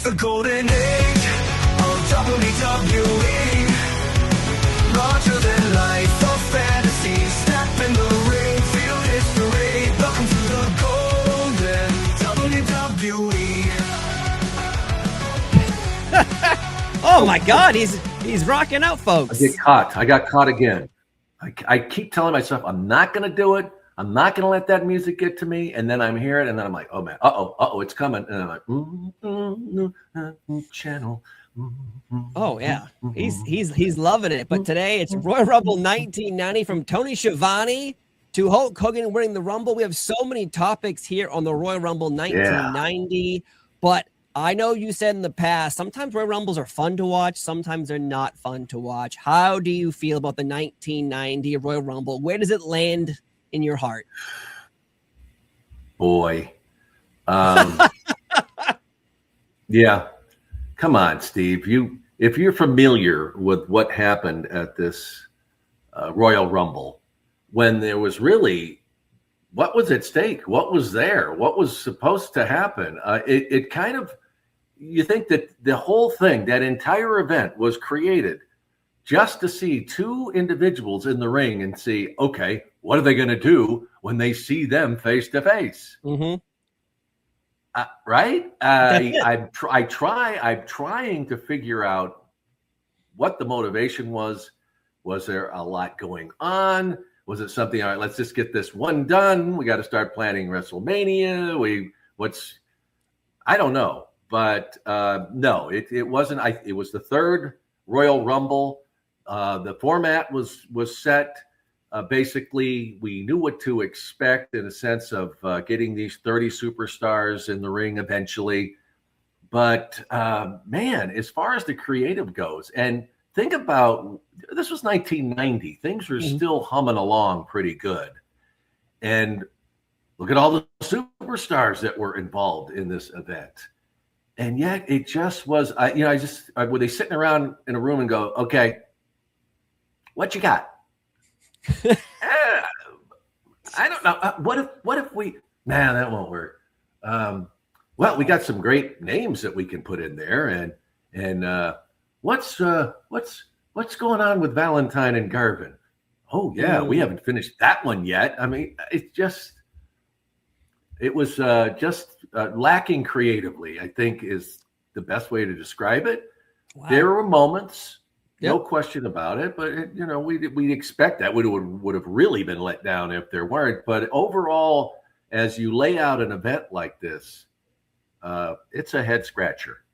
The Golden Age of WWE. Larger than life of fantasy. Step in the ring, feel history. Welcome to the Golden WWE. Oh my God, he's rocking out, folks. I got caught again. I keep telling myself I'm not going to do it. I'm not going to let that music get to me. And then I'm hearing it, and then I'm like, oh man, it's coming. And I'm like, channel. Oh yeah, he's loving it. But today it's Royal Rumble 1990 from Tony Schiavone to Hulk Hogan winning the Rumble. We have so many topics here on the Royal Rumble 1990. But I know you said in the past, sometimes Royal Rumbles are fun to watch, sometimes they're not fun to watch. How do you feel about the 1990 Royal Rumble? Where does it land in your heart? Boy. Yeah. Come on, Steve. If you're familiar with what happened at this Royal Rumble, when there was really, what was at stake? What was there? What was supposed to happen? It kind of, you think that the whole thing, that entire event was created just to see two individuals in the ring and see, okay, what are they going to do when they see them face to face? Mm-hmm. Right? I'm trying to figure out what the motivation was. Was there a lot going on? Was it something, all right, let's just get this one done. We got to start planning WrestleMania. I don't know. But no, it wasn't. It was the third Royal Rumble. The format was set. Basically, we knew what to expect in a sense of getting these 30 superstars in the ring eventually. But man, as far as the creative goes, and think about, this was 1990. Things were still humming along pretty good. And look at all the superstars that were involved in this event. And yet it just was, were they sitting around in a room and go, okay, what you got? I don't know. What if we? Man, that won't work. Well, we got some great names that we can put in there, and what's going on with Valentine and Garvin? Oh yeah, we haven't finished that one yet. I mean, it was just lacking creatively, I think, is the best way to describe it. Wow. There were moments. No question about it, but we'd expect that would have really been let down if there weren't. But overall, as you lay out an event like this, it's a head scratcher.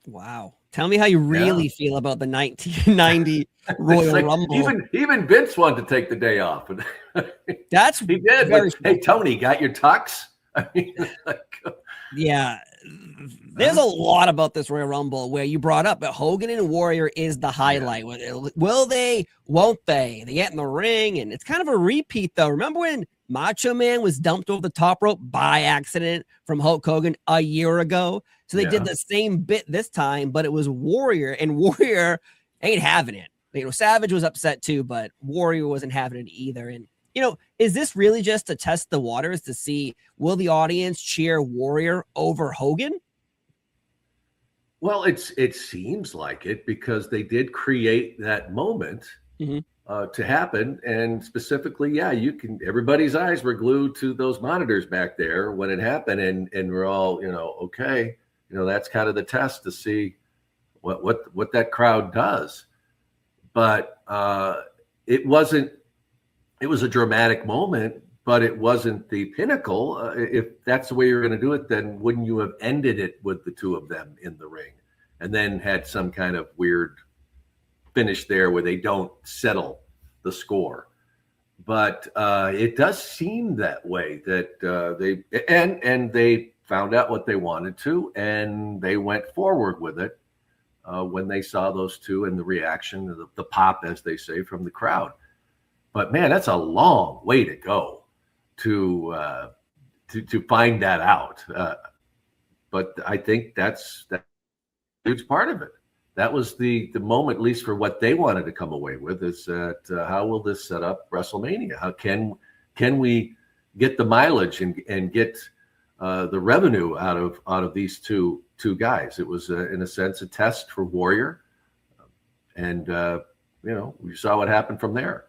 Wow! Tell me how you really feel about the 1990 Royal Rumble. Even Vince wanted to take the day off. That's he did. But, hey, Tony, got your tux? I mean, yeah. There's a lot about this Royal Rumble where you brought up that Hogan and Warrior is the highlight. Will they? Won't they? They get in the ring, and it's kind of a repeat, though. Remember when Macho Man was dumped over the top rope by accident from Hulk Hogan a year ago? So they did the same bit this time, but it was Warrior, and Warrior ain't having it. Savage was upset too, but Warrior wasn't having it either. And is this really just to test the waters to see, will the audience cheer Warrior over Hogan? Well, it seems like it, because they did create that moment to happen. And specifically, everybody's eyes were glued to those monitors back there when it happened. And we're all, okay, that's kind of the test to see what that crowd does. But it was a dramatic moment, but it wasn't the pinnacle. If that's the way you're going to do it, then wouldn't you have ended it with the two of them in the ring and then had some kind of weird finish there where they don't settle the score? But it does seem that way, that they found out what they wanted to, and they went forward with it when they saw those two and the reaction, the pop, as they say, from the crowd. But man, that's a long way to go to find that out. But I think that's a huge part of it. That was the moment, at least for what they wanted to come away with, is that how will this set up WrestleMania? How can we get the mileage and get the revenue out of these two two guys. It was, in a sense, a test for Warrior. And, we saw what happened from there.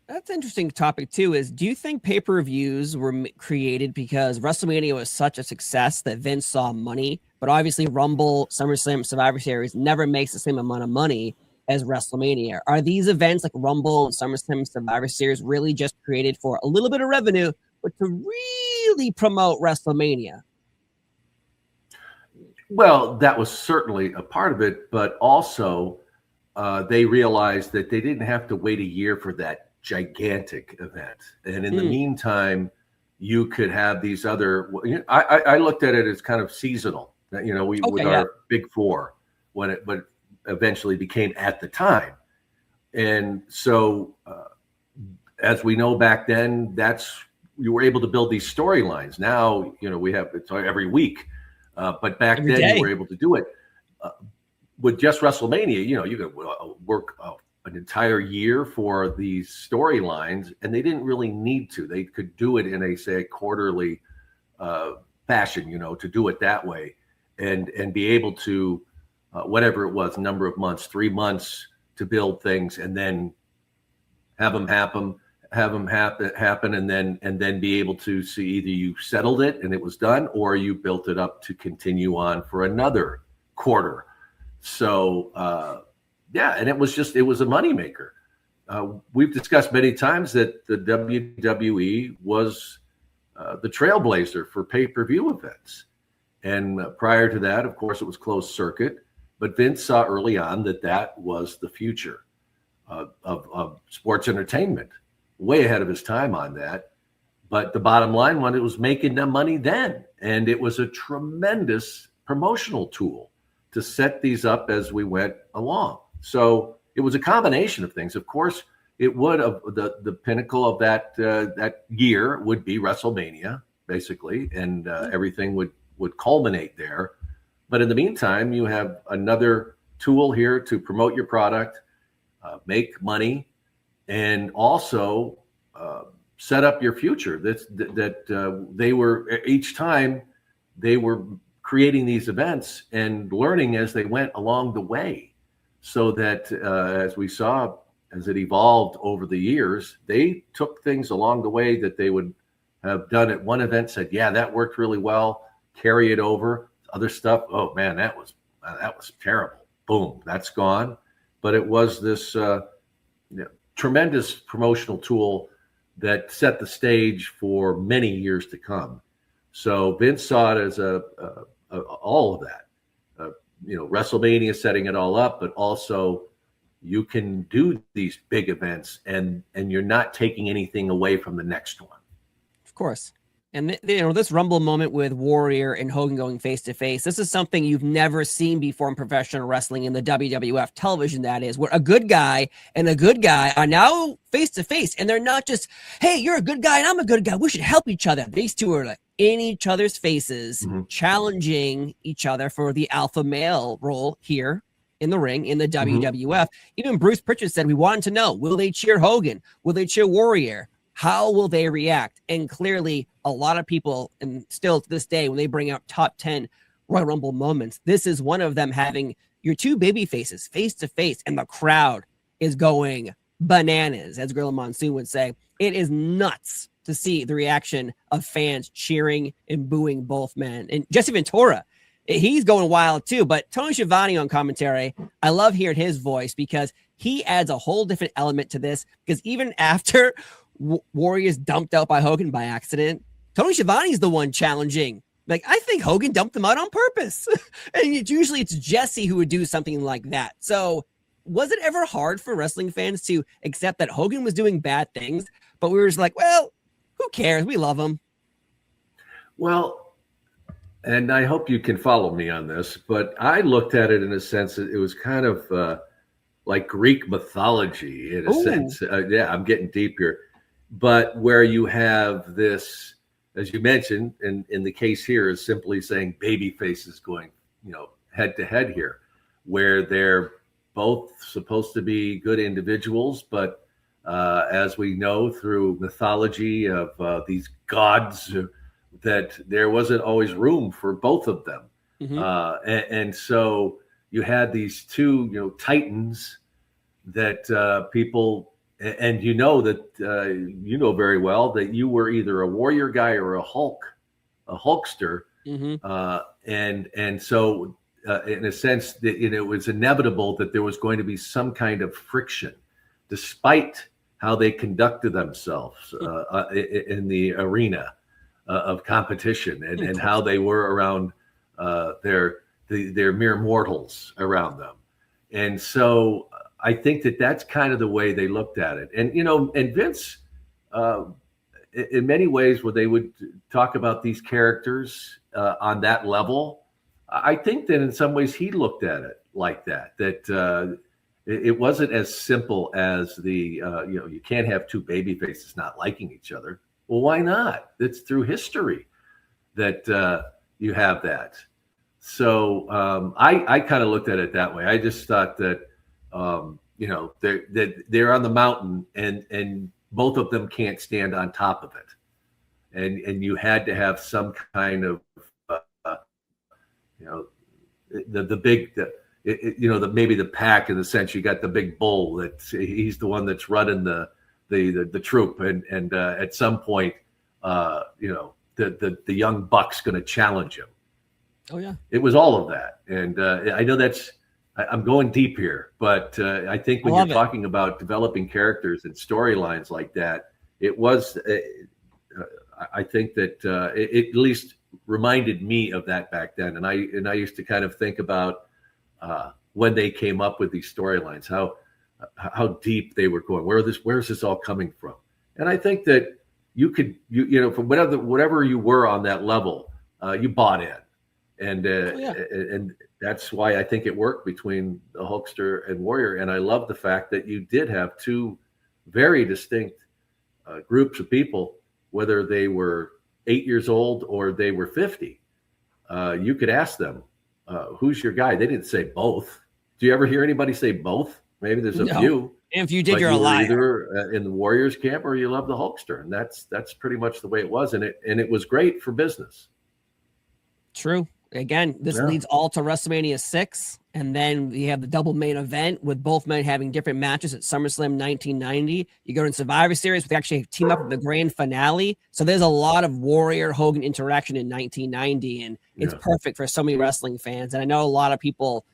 That's an interesting topic too. Is do you think pay-per-views were created because WrestleMania was such a success that Vince saw money, but obviously Rumble, SummerSlam, Survivor Series never makes the same amount of money as WrestleMania? Are these events like Rumble and SummerSlam, Survivor Series really just created for a little bit of revenue, but to really promote WrestleMania? Well, that was certainly a part of it, but also they realized that they didn't have to wait a year for that gigantic event. And in the meantime, you could have these other, I looked at it as kind of seasonal, with our big four when it eventually became at the time. And so as we know back then, you were able to build these storylines. Now, we have it's every week, but back every then day. You were able to do it with just WrestleMania. You could work an entire year for these storylines, and they didn't really need to. They could do it in a quarterly fashion, to do it that way, and be able to whatever it was, number of months, 3 months to build things, and then have them happen, and then be able to see either you settled it and it was done, or you built it up to continue on for another quarter. So and it was a moneymaker. We've discussed many times that the WWE was the trailblazer for pay-per-view events. And prior to that, of course, it was closed circuit. But Vince saw early on that was the future of sports entertainment, way ahead of his time on that. But the bottom line was it was making them money then. And it was a tremendous promotional tool to set these up as we went along. So it was a combination of things. Of course, it would the pinnacle of that year would be WrestleMania, basically, and everything would culminate there. But in the meantime, you have another tool here to promote your product, make money, and also set up your future. They were each time they were creating these events and learning as they went along the way, so that as we saw, as it evolved over the years, they took things along the way that they would have done at one event, said, yeah, that worked really well, carry it over. Other stuff, oh man, that was terrible. Boom, that's gone. But it was this tremendous promotional tool that set the stage for many years to come. So Vince saw it as all of that. WrestleMania setting it all up, but also you can do these big events and you're not taking anything away from the next one. Of course. And this Rumble moment with Warrior and Hogan going face to face, this is something you've never seen before in professional wrestling, in the WWF television, that is, where a good guy and a good guy are now face to face, and they're not just, hey, you're a good guy and I'm a good guy, we should help each other. These two are like in each other's faces, challenging each other for the alpha male role here in the ring in the WWF. Even Bruce Pritchard said, we wanted to know, will they cheer Hogan? Will they cheer Warrior? How will they react? And clearly, a lot of people, and still to this day, when they bring out top 10 Royal Rumble moments, this is one of them, having your two baby faces face to face, and the crowd is going bananas, as Gorilla Monsoon would say. It is nuts to see the reaction of fans cheering and booing both men. And Jesse Ventura, he's going wild too. But Tony Schiavone on commentary, I love hearing his voice because he adds a whole different element to this. Because even after Warrior's dumped out by Hogan by accident, Tony Schiavone's the one challenging. Like, I think Hogan dumped him out on purpose. And usually it's Jesse who would do something like that. So was it ever hard for wrestling fans to accept that Hogan was doing bad things, but we were just like, well, who cares? We love him. Well, and I hope you can follow me on this, but I looked at it in a sense that it was kind of like Greek mythology in a sense. I'm getting deep here. But where you have this, as you mentioned, in the case here, is simply saying baby faces going, head to head here, where they're both supposed to be good individuals, but as we know through mythology of these gods, that there wasn't always room for both of them. And so you had these two, titans that people, and that you know very well that you were either a warrior guy or a Hulkster, and so in a sense, it was inevitable that there was going to be some kind of friction, despite how they conducted themselves in the arena of competition, and how they were around their mere mortals around them. And so I think that's kind of the way they looked at it. And and Vince, in many ways, where they would talk about these characters on that level, I think that in some ways he looked at it like that it wasn't as simple as you can't have two baby faces not liking each other. Well, why not? It's through history that you have that. So I kind of looked at it that way. I just thought that they're on the mountain, and both of them can't stand on top of it, and you had to have some kind of maybe the pack, in the sense you got the big bull that he's the one that's running the troop, and at some point the young buck's going to challenge him. Oh yeah, it was all of that. And I know I'm going deep here, but I think when you're talking about developing characters and storylines like that, it was I think that it at least reminded me of that back then. And I used to kind of think about when they came up with these storylines, how deep they were going, where's this all coming from? And I think that you could, from whatever you were on that level, you bought in. And that's why I think it worked between the Hulkster and Warrior. And I love the fact that you did have two very distinct groups of people, whether they were 8 years old or they were 50. You could ask them, who's your guy? They didn't say both. Do you ever hear anybody say both? Maybe there's a few. And if you did, you're a liar. Either in the Warriors camp or you love the Hulkster. And that's pretty much the way it was. And it was great for business. True. Again, this leads all to WrestleMania 6, and then we have the double main event with both men having different matches at SummerSlam 1990. You go to Survivor Series, we actually team up in the grand finale. So there's a lot of Warrior Hogan interaction in 1990, and it's perfect for so many wrestling fans. And I know a lot of people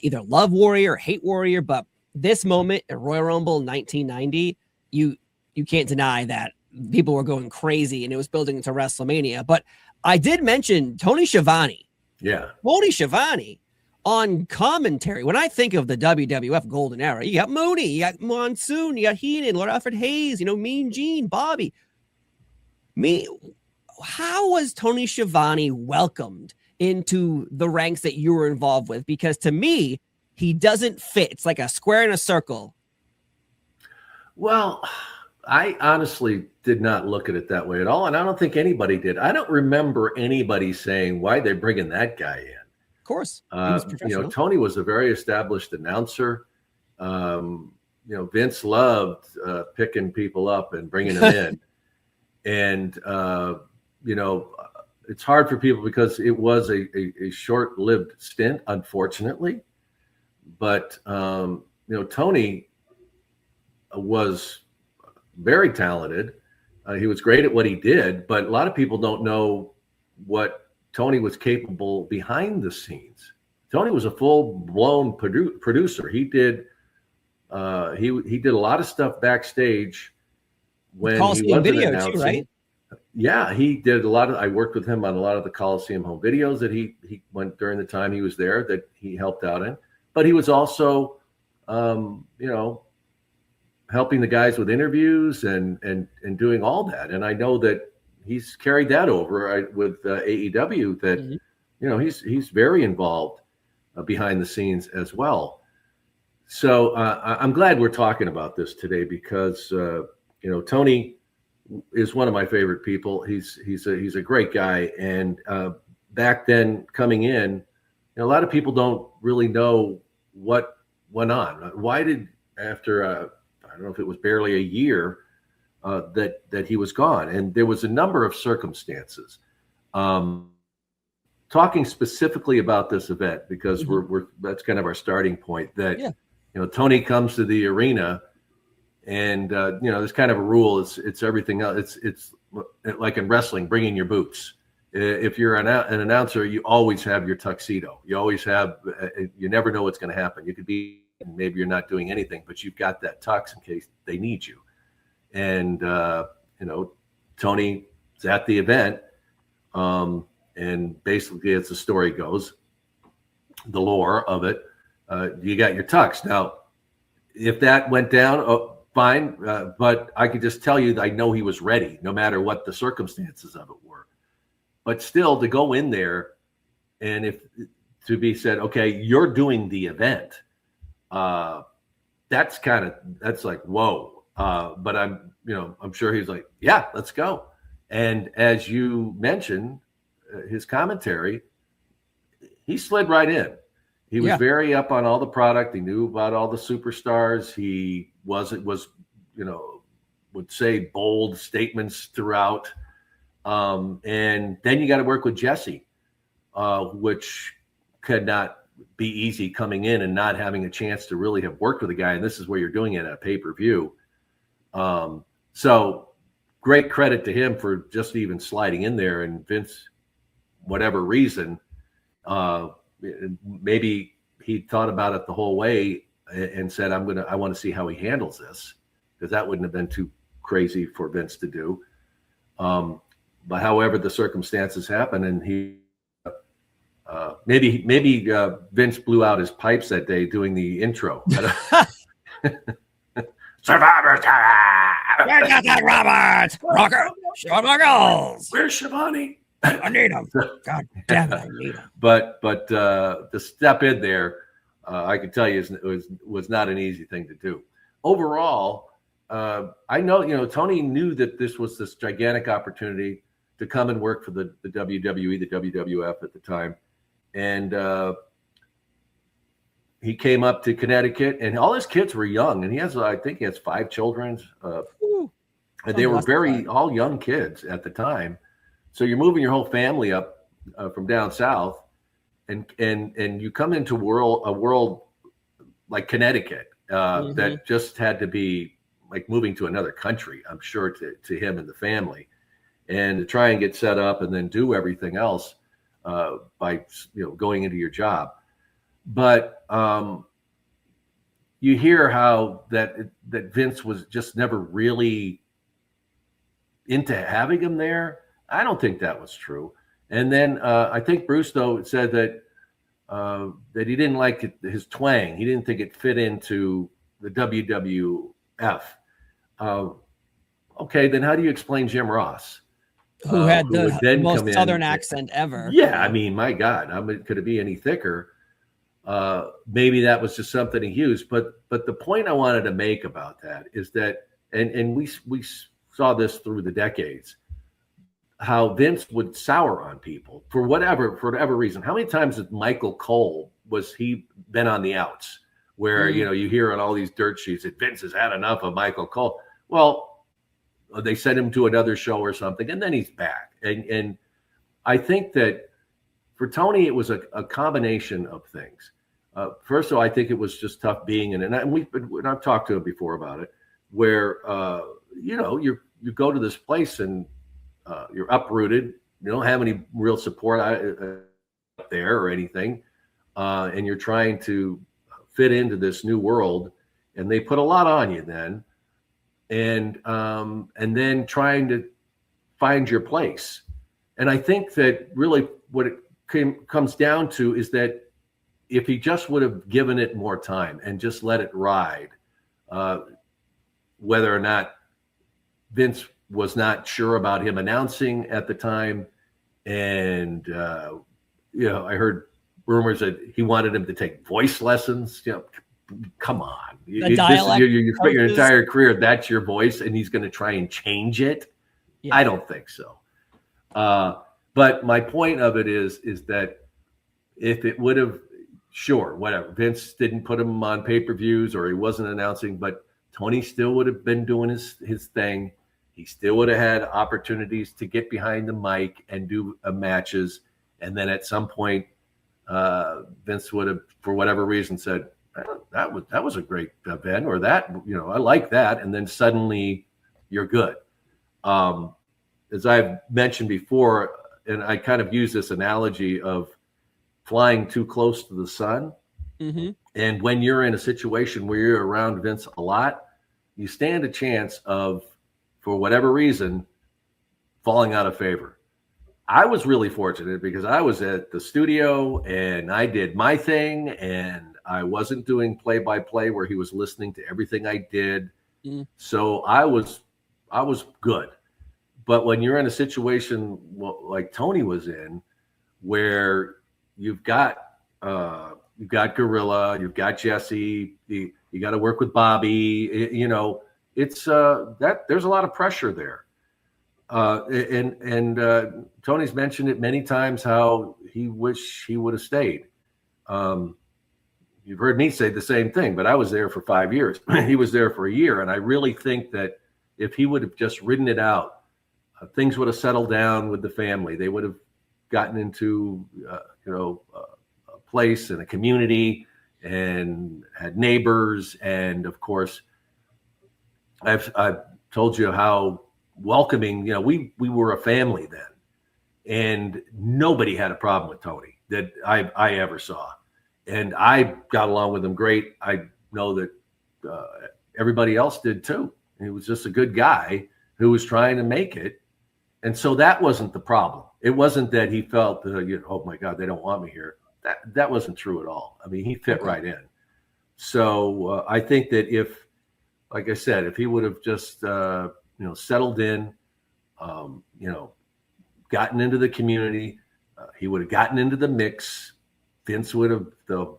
either love Warrior or hate Warrior, but this moment at Royal Rumble 1990, you can't deny that people were going crazy, and it was building into WrestleMania. But I did mention Tony Schiavone. Yeah. Tony Schiavone on commentary. When I think of the WWF golden era, you got Mooney, you got Monsoon, you got Heenan, Lord Alfred Hayes, Mean Gene, Bobby. How was Tony Schiavone welcomed into the ranks that you were involved with? Because to me, he doesn't fit. It's like a square in a circle. Well, I honestly did not look at it that way at all, and I don't think anybody did. I don't remember anybody saying, why they're bringing that guy in. Of course. He was professional. Tony was a very established announcer. Vince loved picking people up and bringing them in. And, it's hard for people because it was a short-lived stint, unfortunately. But, Tony was very talented. He was great at what he did, but a lot of people don't know what Tony was capable behind the scenes. Tony was a full-blown producer. He did he did a lot of stuff backstage when he wasn't announcing. Too, right? Yeah, he did a lot of. I worked with him on a lot of the Coliseum home videos that he went during the time he was there, that he helped out in. But he was also, helping the guys with interviews and doing all that. And I know that he's carried that over with AEW, that, he's very involved behind the scenes as well. So I'm glad we're talking about this today because, Tony is one of my favorite people. He's a great guy. And back then coming in, a lot of people don't really know what went on. Why did, after I don't know if it was barely a year that he was gone. And there was a number of circumstances. talking specifically about this event, because we're that's kind of our starting point, that Tony comes to the arena, and there's kind of a rule. It's everything else. It's like in wrestling, bringing your boots. If you're an announcer, you always have your tuxedo. You always have. You never know what's going to happen. You could be, maybe you're not doing anything, but you've got that tux in case they need you. And Tony's at the event, and basically, as the story goes, the lore of it, you got your tux. Now, if that went down, fine. But I could just tell you that I know he was ready, no matter what the circumstances of it were. But still, to go in there, and to be said, okay, you're doing the event, that's like, whoa. But I'm sure he's like, yeah, let's go. And as you mentioned, his commentary, he slid right in. He was very up on all the product. He knew about all the superstars. He would say bold statements throughout. And then you got to work with Jesse, which could not be easy, coming in and not having a chance to really have worked with a guy. And this is where you're doing it at pay-per-view. So great credit to him for just even sliding in there. And Vince, whatever reason, maybe he thought about it the whole way and said, I want to see how he handles this, because that wouldn't have been too crazy for Vince to do. But however the circumstances happen, and he maybe Vince blew out his pipes that day doing the intro. Survivor time! Where's that Roberts? Rocker, Schiavone. Where's Schiavone? I need him. God damn it, I need him. But to step in there, I can tell you, was not an easy thing to do. Overall, I know, Tony knew that this was this gigantic opportunity to come and work for the WWE, the WWF at the time. And he came up to Connecticut, and all his kids were young. And I think he has 5 children. And they were all young kids at the time. So you're moving your whole family up from down south, and you come into a world like Connecticut that just had to be like moving to another country, I'm sure, to him and the family, and to try and get set up and then do everything else by going into your job. But you hear how that Vince was just never really into having him there. I don't think that was true. And then I think Bruce, though, said that he didn't like his twang. He didn't think it fit into the WWF. Okay, then how do you explain Jim Ross? Who had the most Southern accent ever. Yeah, I mean, my God, could it be any thicker? Maybe that was just something he used. But the point I wanted to make about that is that, and we saw this through the decades, how Vince would sour on people for whatever reason. How many times has Michael Cole been on the outs, where you hear on all these dirt sheets that Vince has had enough of Michael Cole? Well, they sent him to another show or something, and then he's back. And I think that for Tony, it was a combination of things. First of all, I think it was just tough being in, and I've talked to him before about it, where you go to this place and you're uprooted. You don't have any real support up there or anything, and you're trying to fit into this new world, and they put a lot on you then, and then trying to find your place. And I think that really what it comes down to is that if he just would have given it more time and just let it ride, whether or not Vince was not sure about him announcing at the time. And, I heard rumors that he wanted him to take voice lessons. Come on. Your entire career, that's your voice, and he's going to try and change it. Yeah. I don't think so. But my point of it is that if it would have, sure, whatever, Vince didn't put him on pay-per-views or he wasn't announcing, but Tony still would have been doing his thing. He still would have had opportunities to get behind the mic and do matches. And then at some point, Vince would have, for whatever reason, said, that was a great event, or that, I like that. And then suddenly you're good. As I've mentioned before, and I kind of use this analogy of flying too close to the sun. Mm-hmm. And when you're in a situation where you're around Vince a lot, you stand a chance of, for whatever reason, falling out of favor. I was really fortunate because I was at the studio and I did my thing, and I wasn't doing play-by-play where he was listening to everything I did. Mm. So I was good. But when you're in a situation like Tony was in, where you've got Gorilla, you've got Jesse, you got to work with Bobby, it's that there's a lot of pressure there. And Tony's mentioned it many times how he wish he would have stayed. You've heard me say the same thing, but I was there for 5 years. He was there for a year. And I really think that if he would have just ridden it out, things would have settled down with the family. They would have gotten into, a place and a community and had neighbors. And of course, I've told you how welcoming, we were a family then, and nobody had a problem with Tony that I ever saw. And I got along with him great. I know that everybody else did too. He was just a good guy who was trying to make it. And so that wasn't the problem. It wasn't that he felt, oh my God, they don't want me here. That wasn't true at all. I mean, he fit right in. So I think that if, like I said, if he would have just, settled in, gotten into the community, he would have gotten into the mix. Vince would have, the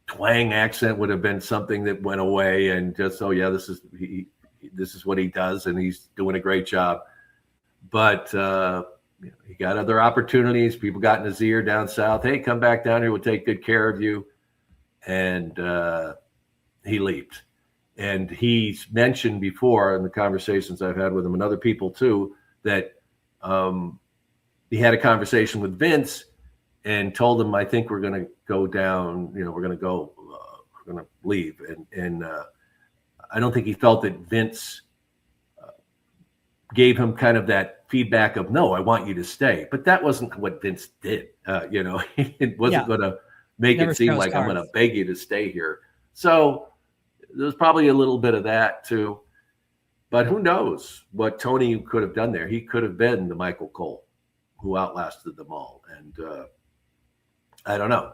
twang accent would have been something that went away, and just, oh yeah, this is what he does, and he's doing a great job. But he got other opportunities. People got in his ear down south. Hey, come back down here. We'll take good care of you. And he leaped. And he's mentioned before in the conversations I've had with him and other people too, that he had a conversation with Vince and told him, I think we're going to go down, we're going to leave. And I don't think he felt that Vince gave him kind of that feedback of, no, I want you to stay. But that wasn't what Vince did. It wasn't going to make it seem like I'm going to beg you to stay here. So there's probably a little bit of that too. But who knows what Tony could have done there. He could have been the Michael Cole who outlasted them all. And I don't know.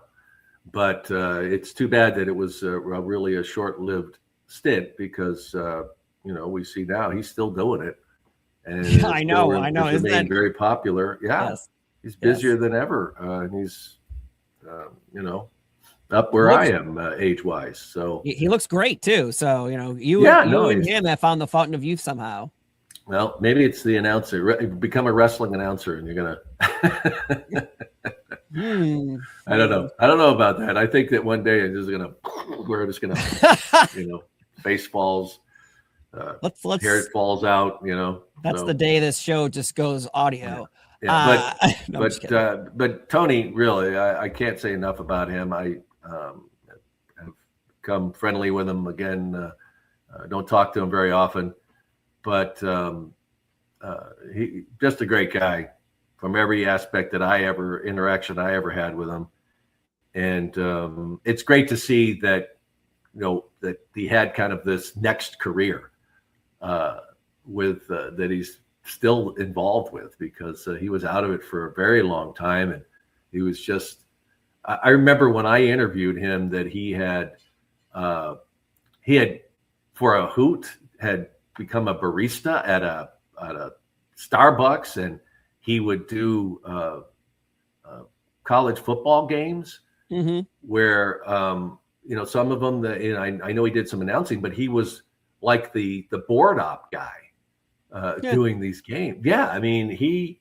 But it's too bad that it was really a short-lived stint, because, we see now he's still doing it. And I know. Isn't that very popular? Yeah. Yes. He's busier than ever. And he's, up where I am age-wise. So he looks great too. So, you and him have found the fountain of youth somehow. Well, maybe it's the announcer. Become a wrestling announcer, and you're gonna. I don't know. I don't know about that. I think that one day we're just gonna, face falls, hair falls out. That's the day this show just goes audio. Yeah, but Tony, really, I can't say enough about him. I have become friendly with him again. Don't talk to him very often, but he just a great guy from every aspect interaction I ever had with him. And it's great to see that, that he had kind of this next career that he's still involved with, because he was out of it for a very long time. And he was just, I remember when I interviewed him that he had for a hoot had become a barista at a Starbucks, and he would do college football games where some of them I know he did some announcing, but he was like the board op guy doing these games. Yeah, I mean, he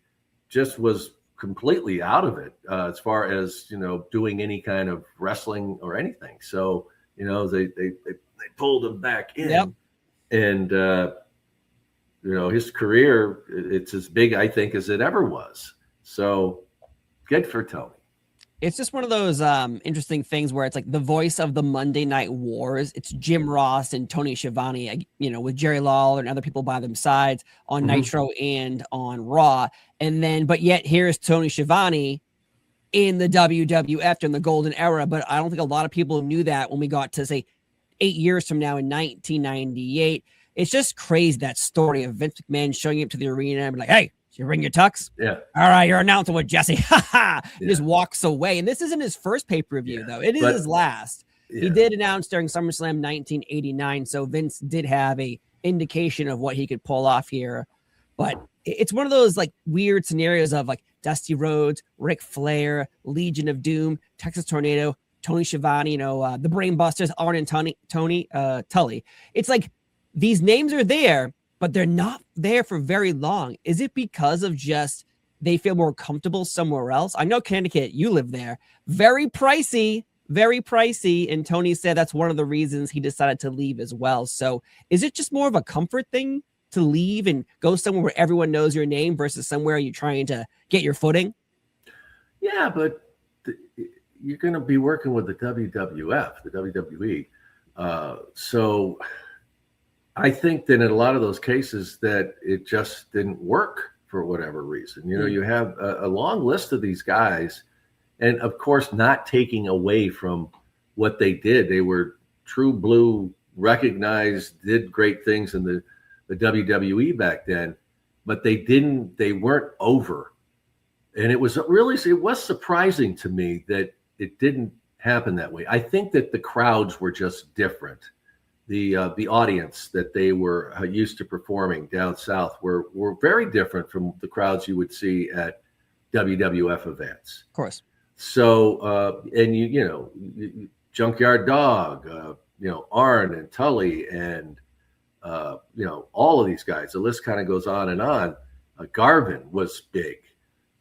just was completely out of it as far as doing any kind of wrestling or anything. So they pulled him back in, and his career, it's as big, I think, as it ever was. So good for Tony. It's just one of those interesting things where it's like the voice of the Monday Night Wars. It's Jim Ross and Tony Schiavone, with Jerry Lawler and other people by their sides on Nitro and on Raw. And then, but yet here's Tony Schiavone in the WWF during the golden era. But I don't think a lot of people knew that when we got to, say, 8 years from now in 1998. It's just crazy, that story of Vince McMahon showing up to the arena and be like, hey, you bring your tux? Yeah. All right, you're announcing with Jesse. Ha ha. He just walks away. And this isn't his first pay-per-view, though. It is his last. Yeah. He did announce during SummerSlam 1989. So Vince did have a indication of what he could pull off here. But it's one of those like weird scenarios of like Dusty Rhodes, Ric Flair, Legion of Doom, Texas Tornado, Tony Schiavone, the Brainbusters, Arn and Tully. It's like these names are there, but they're not there for very long. Is it because of just they feel more comfortable somewhere else? I know Connecticut, you live there. Very pricey. And Tony said that's one of the reasons he decided to leave as well. So is it just more of a comfort thing to leave and go somewhere where everyone knows your name versus somewhere you're trying to get your footing? Yeah, but you're going to be working with the WWF, the WWE. So I think that in a lot of those cases that it just didn't work for whatever reason. You have a long list of these guys, and of course, not taking away from what they did. They were true blue, recognized, did great things in the WWE back then, but they weren't over. And it was surprising to me that it didn't happen that way. I think that the crowds were just different. The audience that they were used to performing down south were very different from the crowds you would see at WWF events. Of course. So and Junkyard Dog, Arn and Tully and all of these guys. The list kind of goes on and on. Garvin was big.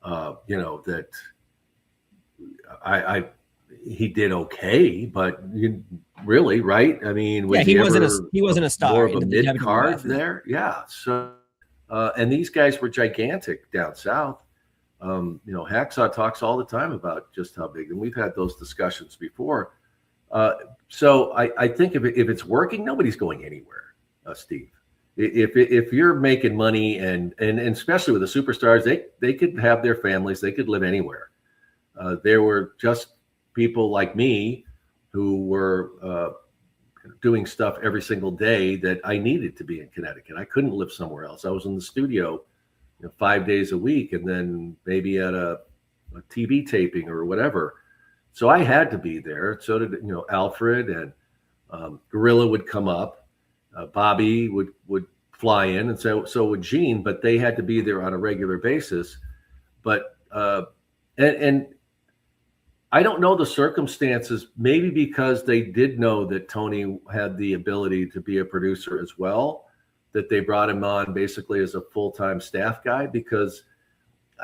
That he did okay, but really, right? I mean, he wasn't a star. More of a mid card there, yeah. So, and these guys were gigantic down south. Hacksaw talks all the time about just how big, and we've had those discussions before. So I think if it's working, nobody's going anywhere, Steve. If you're making money and especially with the superstars, they could have their families, they could live anywhere. There were just people like me who were doing stuff every single day that I needed to be in Connecticut. I couldn't live somewhere else. I was in the studio 5 days a week and then maybe at a TV taping or whatever. So I had to be there. So did Alfred, and Gorilla would come up. Bobby would fly in, and so would Gene, but they had to be there on a regular basis. But and I don't know the circumstances, maybe because they did know that Tony had the ability to be a producer as well, that they brought him on basically as a full-time staff guy, because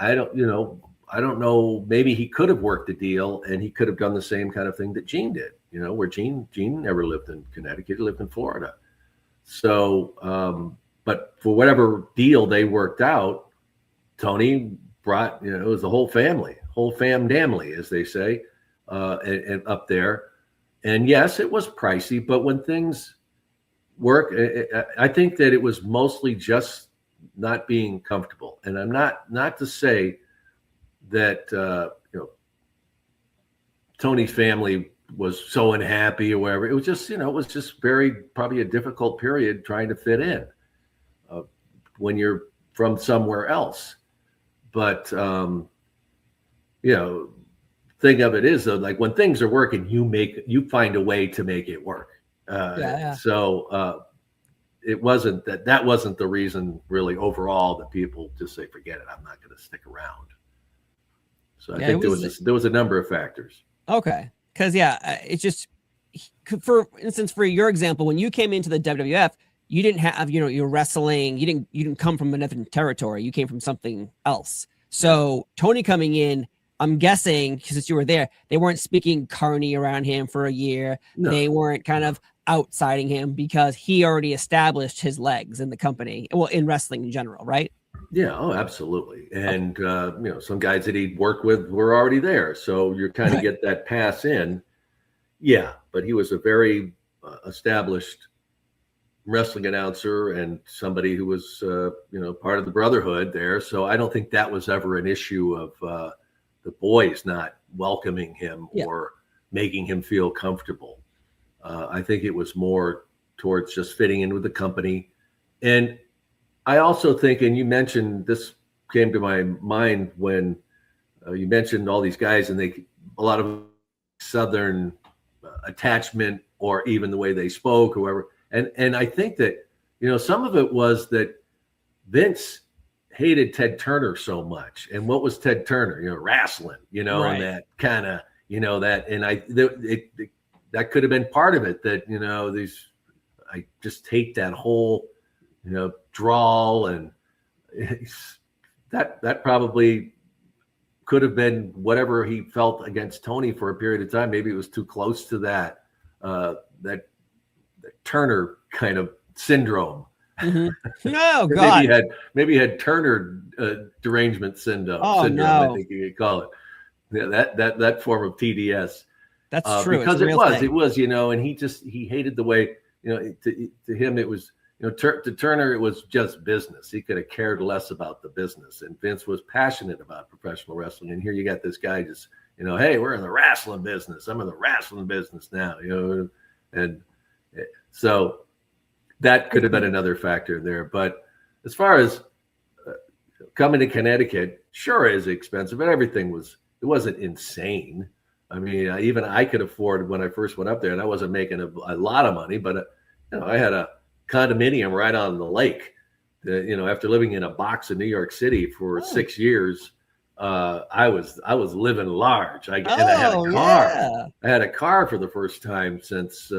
I don't know, maybe he could have worked a deal and he could have done the same kind of thing that Gene did, where Gene never lived in Connecticut, he lived in Florida. So, but for whatever deal they worked out, Tony brought, it was the whole family, whole family, as they say, and up there. And yes, it was pricey, but when things work, I think that it was mostly just not being comfortable. And I'm not to say that, Tony's family was so unhappy or whatever. It was just, probably a difficult period trying to fit in when you're from somewhere else. But, thing of it is though, like when things are working, you find a way to make it work. So it wasn't that wasn't the reason really overall that people just say, forget it, I'm not going to stick around. So I think there was a number of factors. Okay. Because it's just, for instance, for your example, when you came into the WWF, you didn't have, you're wrestling. You didn't come from another territory. You came from something else. So Tony coming in, I'm guessing, since you were there, they weren't speaking carny around him for a year. No. They weren't kind of outsiding him because he already established his legs in the company. Well, in wrestling in general, right? Yeah, oh, absolutely. And some guys that he'd worked with were already there, so you kind of get that pass in. Yeah, but he was a very established wrestling announcer and somebody who was part of the Brotherhood there. So I don't think that was ever an issue of the boys not welcoming him or making him feel comfortable. I think it was more towards just fitting in with the company. And I also think, and you mentioned, this came to my mind when you mentioned all these guys, and a lot of Southern attachment, or even the way they spoke, or whatever. And I think that, some of it was that Vince hated Ted Turner so much. And what was Ted Turner? Wrestling, Right. and that kind of, that, and that could have been part of it, that, I just hate that whole, drawl, and that probably could have been whatever he felt against Tony for a period of time. Maybe it was too close to that Turner kind of syndrome. No, God. maybe he had Turner derangement syndrome. Oh, syndrome, no. I think you could call it. Yeah, that form of TDS. That's true. Because it was, and he hated the way, to him it was, to Turner, it was just business. He could have cared less about the business. And Vince was passionate about professional wrestling. And here you got this guy just, hey, we're in the wrestling business. I'm in the wrestling business now, and so that could have been another factor there. But as far as coming to Connecticut, sure is expensive, but it wasn't insane. I mean, even I could afford when I first went up there, and I wasn't making a lot of money, but I had a condominium right on the lake. After living in a box in New York City for 6 years, I was living large. I had a car. Yeah. I had a car for the first time since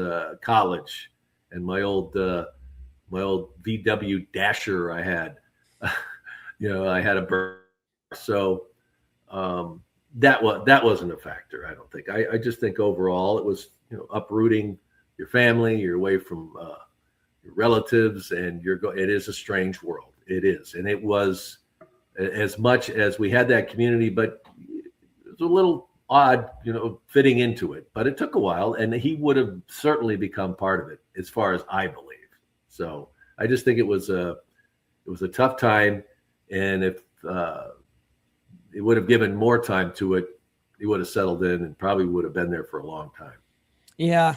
college, and my old VW Dasher I had. I had a Burr. So that wasn't a factor, I don't think. I just think overall it was, uprooting your family, you're away from your relatives, and it is a strange world. It is. And it was, as much as we had that community, but it was a little odd, fitting into it. But it took a while, and he would have certainly become part of it, as far as I believe. So I just think it was a tough time, and if it would have given more time to it, he would have settled in and probably would have been there for a long time. Yeah.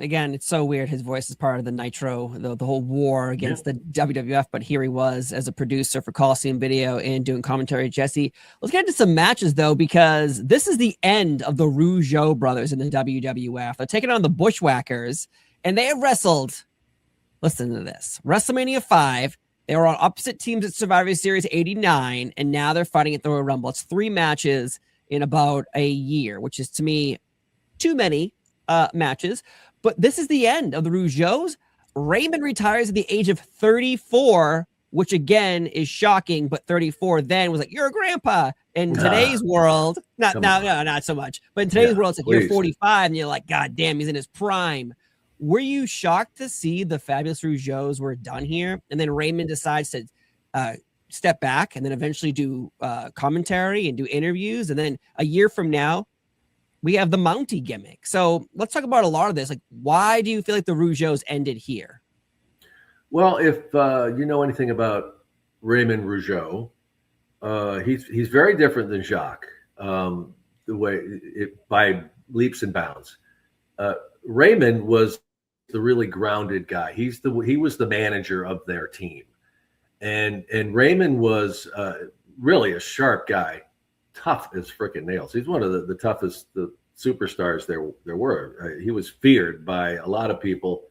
Again, it's so weird. His voice is part of the Nitro, the whole war against the WWF, but here he was as a producer for Coliseum Video and doing commentary. Jesse, let's get into some matches, though, because this is the end of the Rougeau brothers in the WWF. They're taking on the Bushwhackers, and they have wrestled. Listen to this. WrestleMania 5. They were on opposite teams at Survivor Series 89, and now they're fighting at the Royal Rumble. It's 3 matches in about a year, which is, to me, too many matches. But this is the end of the Rougeaus. Raymond retires at the age of 34, which again is shocking, but 34 then was like, you're a grandpa. In today's world, not so much, but in today's world, it's like you're 45 and you're like, God damn, he's in his prime. Were you shocked to see the Fabulous Rougeaus were done here? And then Raymond decides to step back and then eventually do commentary and do interviews. And then a year from now, we have the Mountie gimmick. So let's talk about a lot of this. Like, why do you feel like the Rougeaus ended here? Well, if you know anything about Raymond Rougeau, he's very different than Jacques, by leaps and bounds. Raymond was the really grounded guy. He was the manager of their team, and Raymond was really a sharp guy. Tough as freaking nails. He's one of the toughest superstars there were. He was feared by a lot of people.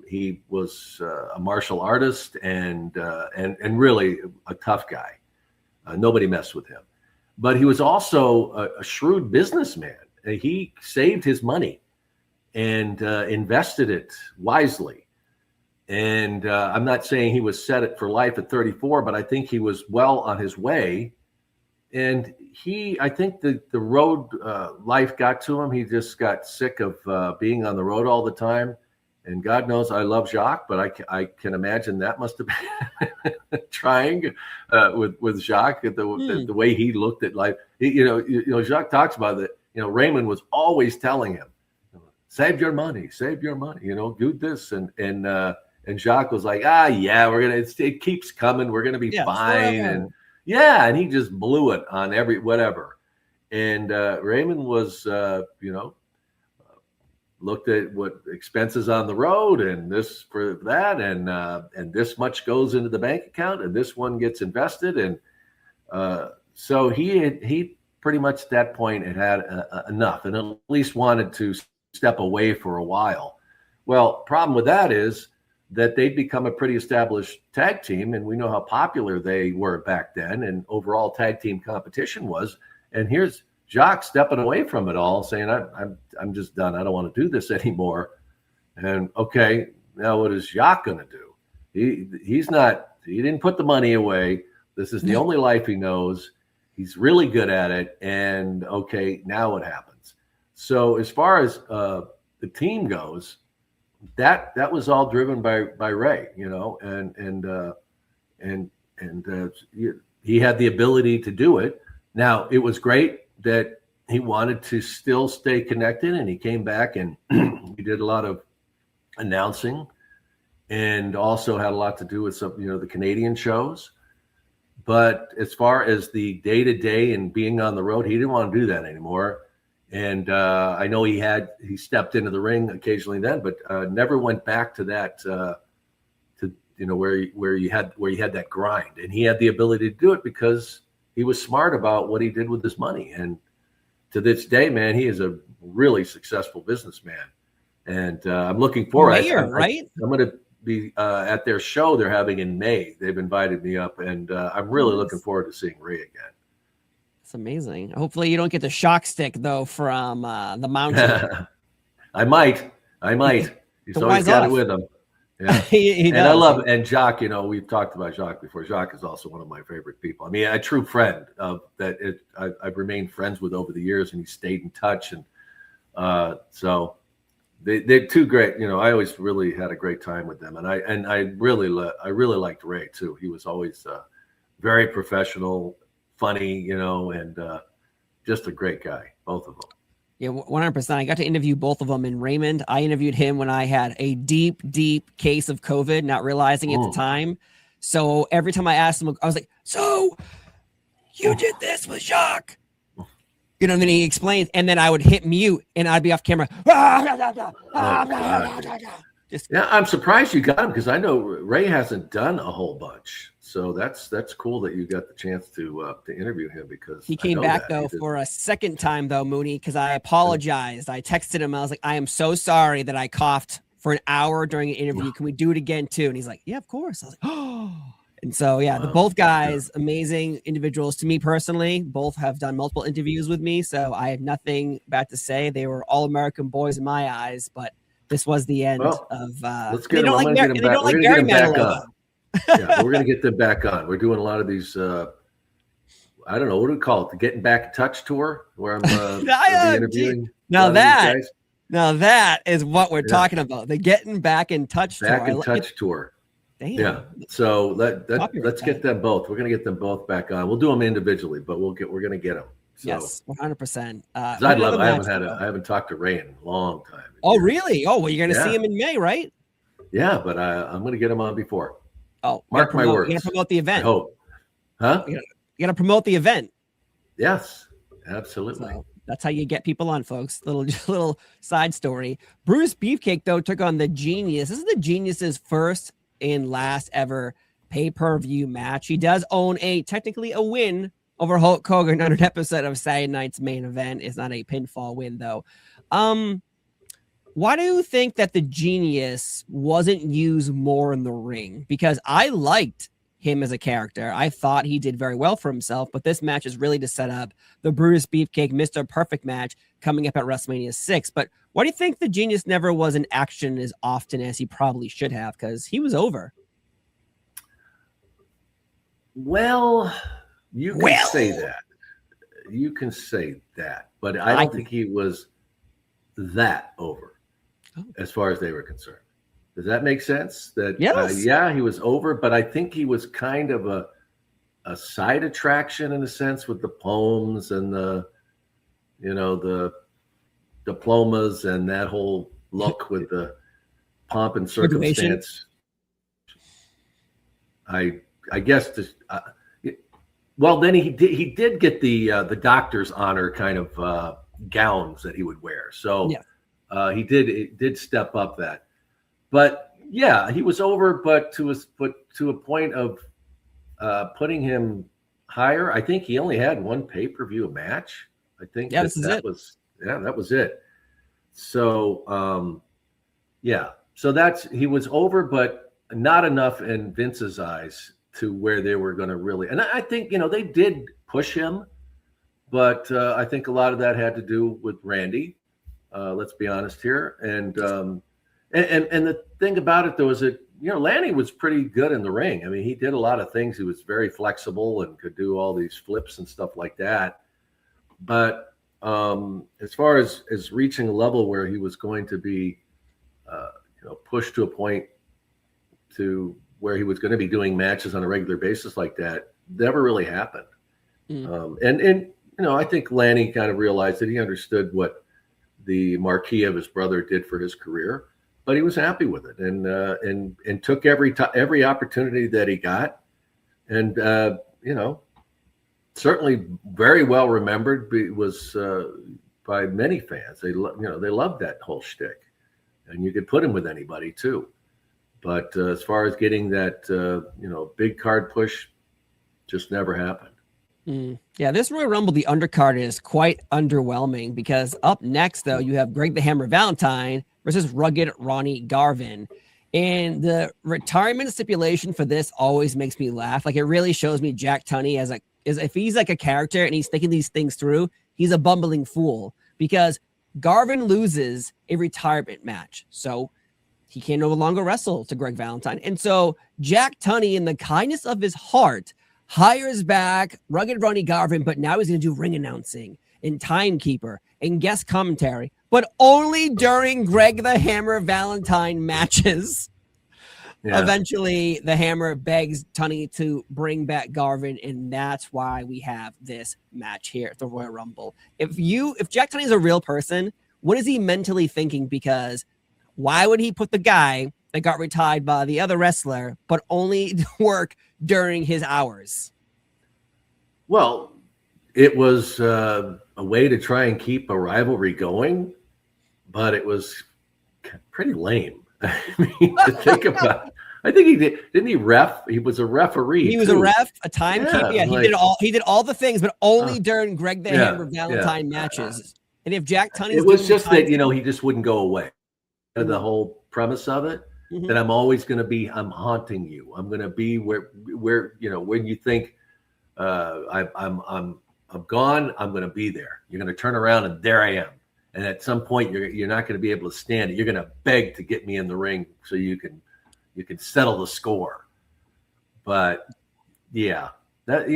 He was a martial artist and really a tough guy. Nobody messed with him. But he was also a shrewd businessman. He saved his money and invested it wisely. And I'm not saying he was set it for life at 34, but I think he was well on his way. And I think the road life got to him. He just got sick of being on the road all the time. And God knows I love Jacques, but I can imagine that must have been trying with Jacques, the way he looked at life. Jacques talks about that. Raymond was always telling him, save your money, do this. And Jacques was like, yeah, it keeps coming. We're going to be fine. Forever. And he just blew it on whatever. And Raymond was, looked at what expenses on the road and this for that. And this much goes into the bank account and this one gets invested. And so he pretty much at that point had enough and at least wanted to step away for a while. Well, problem with that is that they'd become a pretty established tag team, and we know how popular they were back then and overall tag team competition was. And here's Jacques stepping away from it all, saying, I'm just done. I don't want to do this anymore. And okay, now what is Jacques going to do? He didn't put the money away. This is the only life he knows. He's really good at it. And okay, now what happens? So as far as the team goes, that was all driven by Ray, and he had the ability to do it. Now it was great that he wanted to still stay connected, and he came back and he did a lot of announcing, and also had a lot to do with some, the Canadian shows. But as far as the day-to-day and being on the road, he didn't want to do that anymore. And I know he stepped into the ring occasionally then, but never went back to that, where you had that grind. And he had the ability to do it because he was smart about what he did with his money. And to this day, man, he is a really successful businessman. And I'm looking forward. Right? I'm going to be at their show they're having in May. They've invited me up, and I'm really looking forward to seeing Ray again. It's amazing. Hopefully you don't get the shock stick though from the mountain. I might. He's always got it with him. Yeah. he and does. I love it. And Jacques, we've talked about Jacques before. Jacques is also one of my favorite people. I mean, a true friend I've remained friends with over the years, and he stayed in touch. And so they're too great. I always really had a great time with them. And I really liked Ray too. He was always very professional, funny, and just a great guy, both of them. Yeah, 100%. I got to interview both of them. And Raymond, I interviewed him when I had a deep, deep case of COVID, not realizing at the time. So every time I asked him, I was like, so you did this with Jacques? And then he explained, and then I would hit mute and I'd be off camera. Yeah, I'm surprised you got him because I know Ray hasn't done a whole bunch. So that's cool that you got the chance to interview him, because he came back though for a second time though, Mooney, because I apologized. I texted him. I was like, I am so sorry that I coughed for an hour during an interview. Can we do it again too? And he's like, yeah, of course. I was like, oh. And so yeah, both guys, amazing individuals to me personally. Both have done multiple interviews with me, so I have nothing bad to say. They were all American boys in my eyes, but this was the end of. Let's get them. I'm going to get them back. We're going to get them back on. Yeah, we're going to get them back on. We're doing a lot of these. I don't know, what do we call it? The Getting Back in Touch tour, where I'm interviewing. Now that is what we're talking about. The Getting Back in Touch tour. Back in Touch tour. Damn. Yeah. So let's get them both. We're going to get them both back on. We'll do them individually, but we're going to get them. So, yes, 100%. I haven't talked to Ray in a long time. Oh, really? Oh, well, you're going to see him in May, right? Yeah, but I'm going to get him on before. Oh, mark my words. You're going to promote the event. I hope. Huh? You're going to promote the event. Yes, absolutely. So that's how you get people on, folks. Little side story. Bruce Beefcake, though, took on the Genius. This is the Genius's first and last ever pay-per-view match. He does own technically a win over Hulk Hogan on an episode of Saturday Night's Main Event. It's not a pinfall win, though. Why do you think that the Genius wasn't used more in the ring? Because I liked him as a character. I thought he did very well for himself, but this match is really to set up the Brutus Beefcake Mr. Perfect match coming up at WrestleMania 6. But why do you think the Genius never was in action as often as he probably should have? Because he was over. Well, you can say that. You can say that. But I don't think he was that over as far as they were concerned. Does that make sense? That Yes. yeah, he was over, but I think he was kind of a side attraction in a sense with the poems and the diplomas and that whole look with the pomp and circumstance. I guess well, then he did get the doctor's honor kind of gowns that he would wear. So he did step up that. But yeah, he was over, but to a point of putting him higher. I think he only had one pay-per-view match. I think that was it. So so he was over, but not enough in Vince's eyes to where they were going to really. And I think they did push him, but I think a lot of that had to do with Randy. Let's be honest here, and the thing about it though is that Lanny was pretty good in the ring. I mean, he did a lot of things. He was very flexible and could do all these flips and stuff like that. But as far as reaching a level where he was going to be, pushed to a point to where he was going to be doing matches on a regular basis like that, never really happened. And I think Lanny kind of realized that he understood what the marquee of his brother did for his career, but he was happy with it and took every opportunity that he got, and certainly very well remembered. Was by many fans. They loved that whole shtick, and you could put him with anybody too. But as far as getting that big card push, just never happened. Yeah, this Royal Rumble, the undercard is quite underwhelming because up next, though, you have Greg the Hammer Valentine versus Rugged Ronnie Garvin. And the retirement stipulation for this always makes me laugh. Like, it really shows me Jack Tunney as if he's like a character and he's thinking these things through, he's a bumbling fool because Garvin loses a retirement match. So he can no longer wrestle to Greg Valentine. And so Jack Tunney, in the kindness of his heart, hires back Rugged Ronnie Garvin, but now he's going to do ring announcing and timekeeper and guest commentary, but only during Greg the Hammer Valentine matches. Yeah. Eventually, the Hammer begs Tunney to bring back Garvin, and that's why we have this match here at the Royal Rumble. If Jack Tunney is a real person, what is he mentally thinking? Because why would he put the guy that got retired by the other wrestler, but only work during his hours? Well, it was a way to try and keep a rivalry going, but it was pretty lame. I mean, to think about. I think he did. Didn't he ref? He was a referee. He was a ref, a timekeeper. Yeah, he did all the things, but only during Greg the Hammer Valentine matches. And if Jack Tunney, it was just that he just wouldn't go away. The whole premise of it, that I'm always going to be. I'm haunting you. I'm going to be where when you think I'm gone, I'm going to be there. You're going to turn around and there I am. And at some point, you're not going to be able to stand it. You're going to beg to get me in the ring so you can settle the score. But yeah, that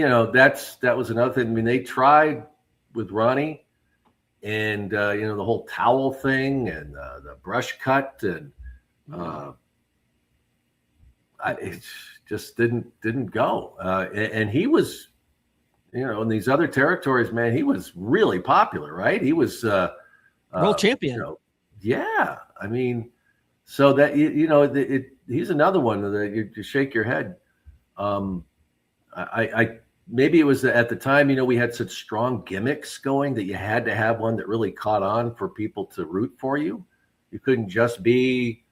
was another thing. I mean, they tried with Ronnie, and the whole towel thing and the brush cut, and it just didn't go. And he was, in these other territories, man, he was really popular, right? He was world champion. Yeah, I mean, so that he's another one that you shake your head. I maybe it was at the time, we had such strong gimmicks going that you had to have one that really caught on for people to root for you. You couldn't just be,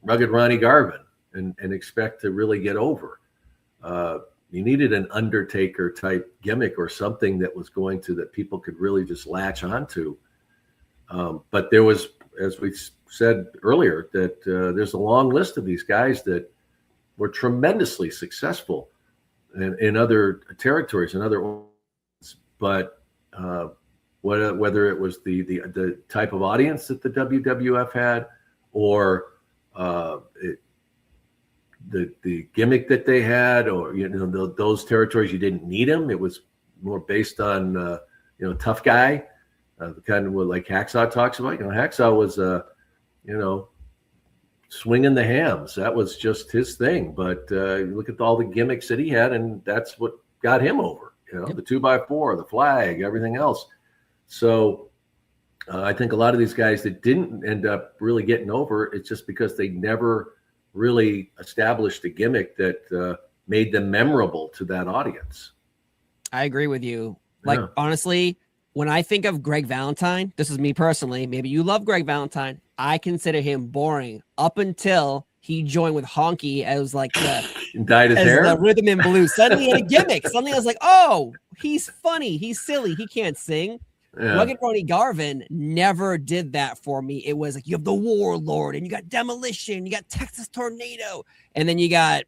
Rugged Ronnie Garvin and expect to really get over. You needed an Undertaker type gimmick or something that was going to, that people could really just latch onto. But there was, as we said earlier, that there's a long list of these guys that were tremendously successful in other territories and other, but whether it was the type of audience that the WWF had, or the gimmick that they had, or those territories, you didn't need them. It was more based on tough guy, the kind of what like Hacksaw talks about. Hacksaw was swinging the hams. That was just his thing. But you look at all the gimmicks that he had, and that's what got him over. You know, the 2x4, the flag, everything else. So I think a lot of these guys that didn't end up really getting over, it's just because they never really established a gimmick that made them memorable to that audience. I agree with you. Like, honestly, when I think of Greg Valentine, this is me personally, maybe you love Greg Valentine, I consider him boring up until he joined with Honky as like dyed his hair, the rhythm and blues. Suddenly he had a gimmick. Suddenly I was like, oh, he's funny, he's silly, he can't sing. Rugged Ronnie Garvin never did that for me. It was like, you have the Warlord, and you got Demolition, you got Texas Tornado, and then you got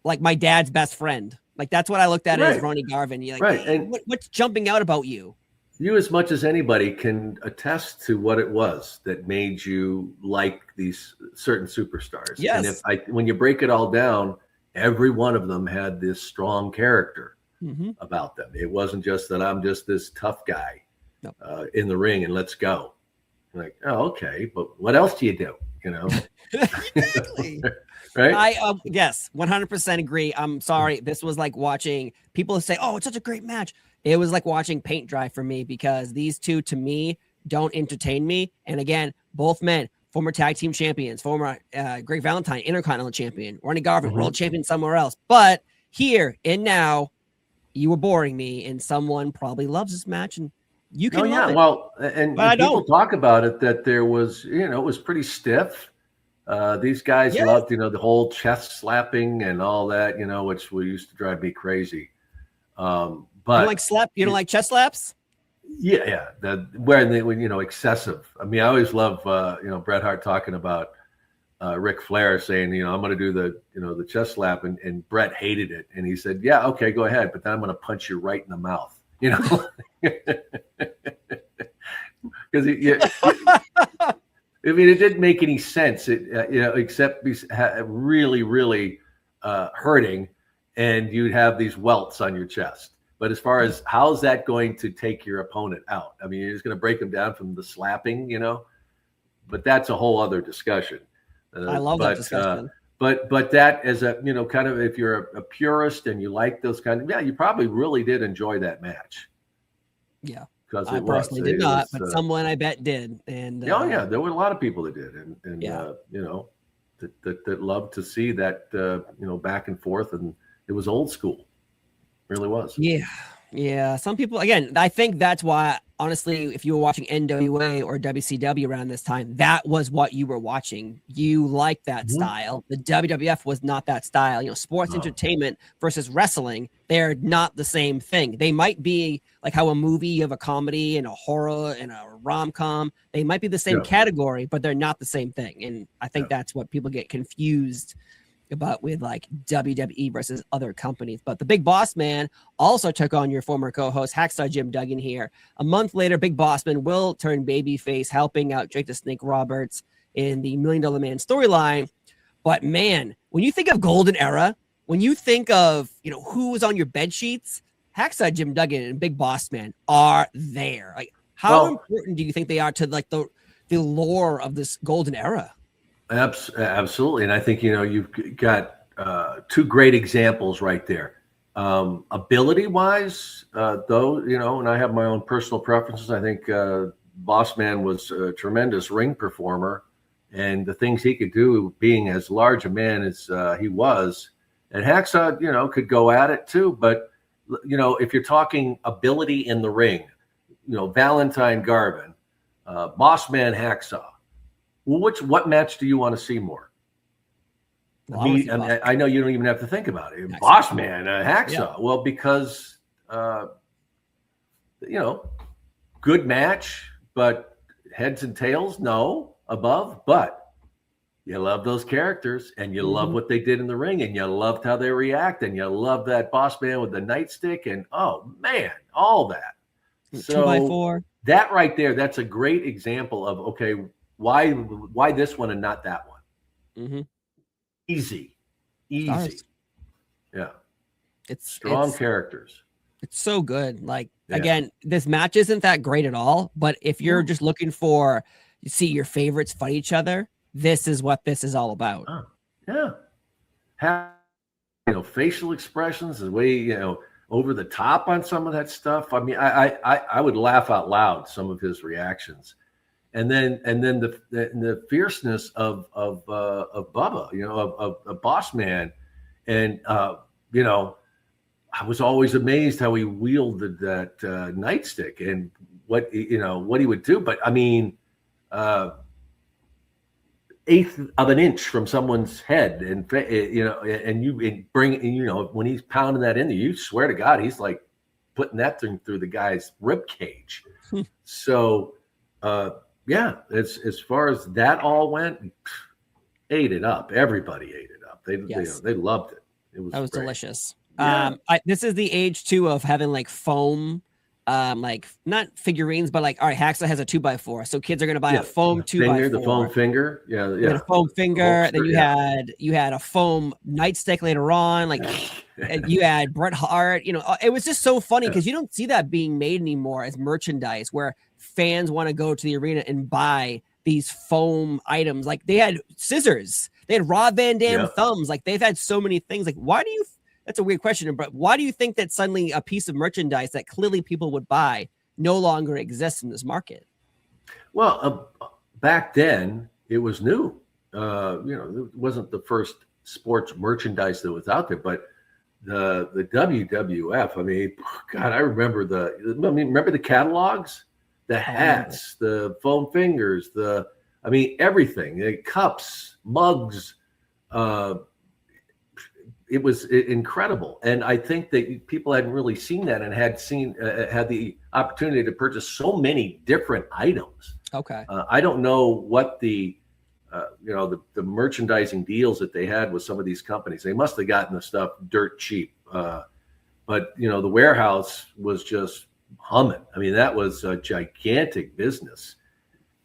like my dad's best friend. Like, that's what I looked at as Ronnie Garvin. You're like, hey, and what's jumping out about you? You, as much as anybody, can attest to what it was that made you like these certain superstars. Yes. And when you break it all down, every one of them had this strong character about them. It wasn't just that I'm just this tough guy in the ring and let's go. Like, oh, okay, but what else do you do? You know? Exactly. Right? I yes, 100% agree. I'm sorry. This was like watching people say, "Oh, it's such a great match." It was like watching paint dry for me because these two, to me, don't entertain me. And again, both men, former tag team champions, former Greg Valentine, Intercontinental champion, Ronnie Garvin, world champion somewhere else. But here and now, you were boring me, and someone probably loves this match, and you can love it. Well, and people talk about it that there was, you know, it was pretty stiff. These guys loved, you know, the whole chest slapping and all that, you know, which used to drive me crazy. But you don't like chest slaps? Yeah. When you know, excessive. I mean, I always love, you know, Bret Hart talking about Ric Flair saying, you know, I'm going to do the chest slap, and Bret hated it, and he said, yeah, okay, go ahead, but then I'm going to punch you right in the mouth, you know, because I mean, it didn't make any sense, you know, except really, really hurting, and you'd have these welts on your chest. But as far as how's that going to take your opponent out? I mean, you're just going to break them down from the slapping, you know. But that's a whole other discussion. I love that discussion. But that as a, you know, kind of, if you're a purist and you like those kind of, you probably really did enjoy that match. Yeah. Because I personally did not, but someone I bet did. And there were a lot of people that did, and you know, that loved to see that, you know, back and forth, and it was old school, it really was. Yeah. Some people, again, I think that's why, honestly, if you were watching NWA or WCW around this time, that was what you were watching. You liked that style. The WWF was not that style. You know, sports entertainment versus wrestling, they're not the same thing. They might be like how a movie of a comedy and a horror and a rom-com, they might be the same category, but they're not the same thing. And I think that's what people get confused about with like WWE versus other companies. But the Big Boss Man also took on your former co-host Hacksaw Jim Duggan here. A month later, Big Boss Man will turn babyface, helping out Jake the Snake Roberts in the $1 Million Man storyline. But man, when you think of Golden Era, when you think of, you know, who was on your bed sheets, Hacksaw Jim Duggan and Big Boss Man are there. Like, how important do you think they are to like the lore of this Golden Era? Absolutely. And I think, you know, you've got two great examples right there. Ability wise, though, you know, and I have my own personal preferences. I think Boss Man was a tremendous ring performer, and the things he could do being as large a man as he was. And Hacksaw, you know, could go at it too. But, you know, if you're talking ability in the ring, you know, Valentine Garvin, Boss Man Hacksaw. Well, what match do you want to see more? Well, I know you don't even have to think about it. Hacksaw. Boss Man, Hacksaw. Yeah. Well, because, you know, good match, but heads and tails, no, above. But you love those characters, and you love what they did in the ring, and you loved how they react, and you love that Boss Man with the nightstick, and oh, man, all that. So 2x4. That right there, that's a great example of, okay, why this one and not that one? Easy. Stars. Yeah, it's strong characters. It's so good. Like, again, this match isn't that great at all, but if you're just looking for, you see your favorites fight each other, this is what this is all about. Oh, yeah. Facial expressions, the way, over the top on some of that stuff. I mean, I would laugh out loud some of his reactions, and then the fierceness of Bubba, of Boss Man, and I was always amazed how he wielded that nightstick and what he would do. But I mean, eighth of an inch from someone's head, and when he's pounding that in there, you swear to God he's like putting that thing through the guy's rib cage. So as far as that all went, ate it up. Everybody ate it up. They loved it. That was great. Delicious. Yeah. This is the age too of having like foam, like not figurines, but like, all right, Hacksaw has a 2x4, so kids are gonna buy a foam 2x4. The foam finger, a foam finger. Then you had a foam nightstick later on, like and you had Bret Hart. It was just so funny because you don't see that being made anymore as merchandise, where fans want to go to the arena and buy these foam items. Like they had scissors, they had Rob Van Dam thumbs. Like they've had so many things. Like why do you? That's a weird question, but why do you think that suddenly a piece of merchandise that clearly people would buy no longer exists in this market? Well, back then it was new. It wasn't the first sports merchandise that was out there, but the WWF. I mean, God, I remember remember the catalogs, the hats, the foam fingers, everything, the cups, mugs. It was incredible, and I think that people hadn't really seen that and had the opportunity to purchase so many different items. Okay, I don't know what the merchandising deals that they had with some of these companies. They must have gotten the stuff dirt cheap, but the warehouse was just humming. I mean, that was a gigantic business,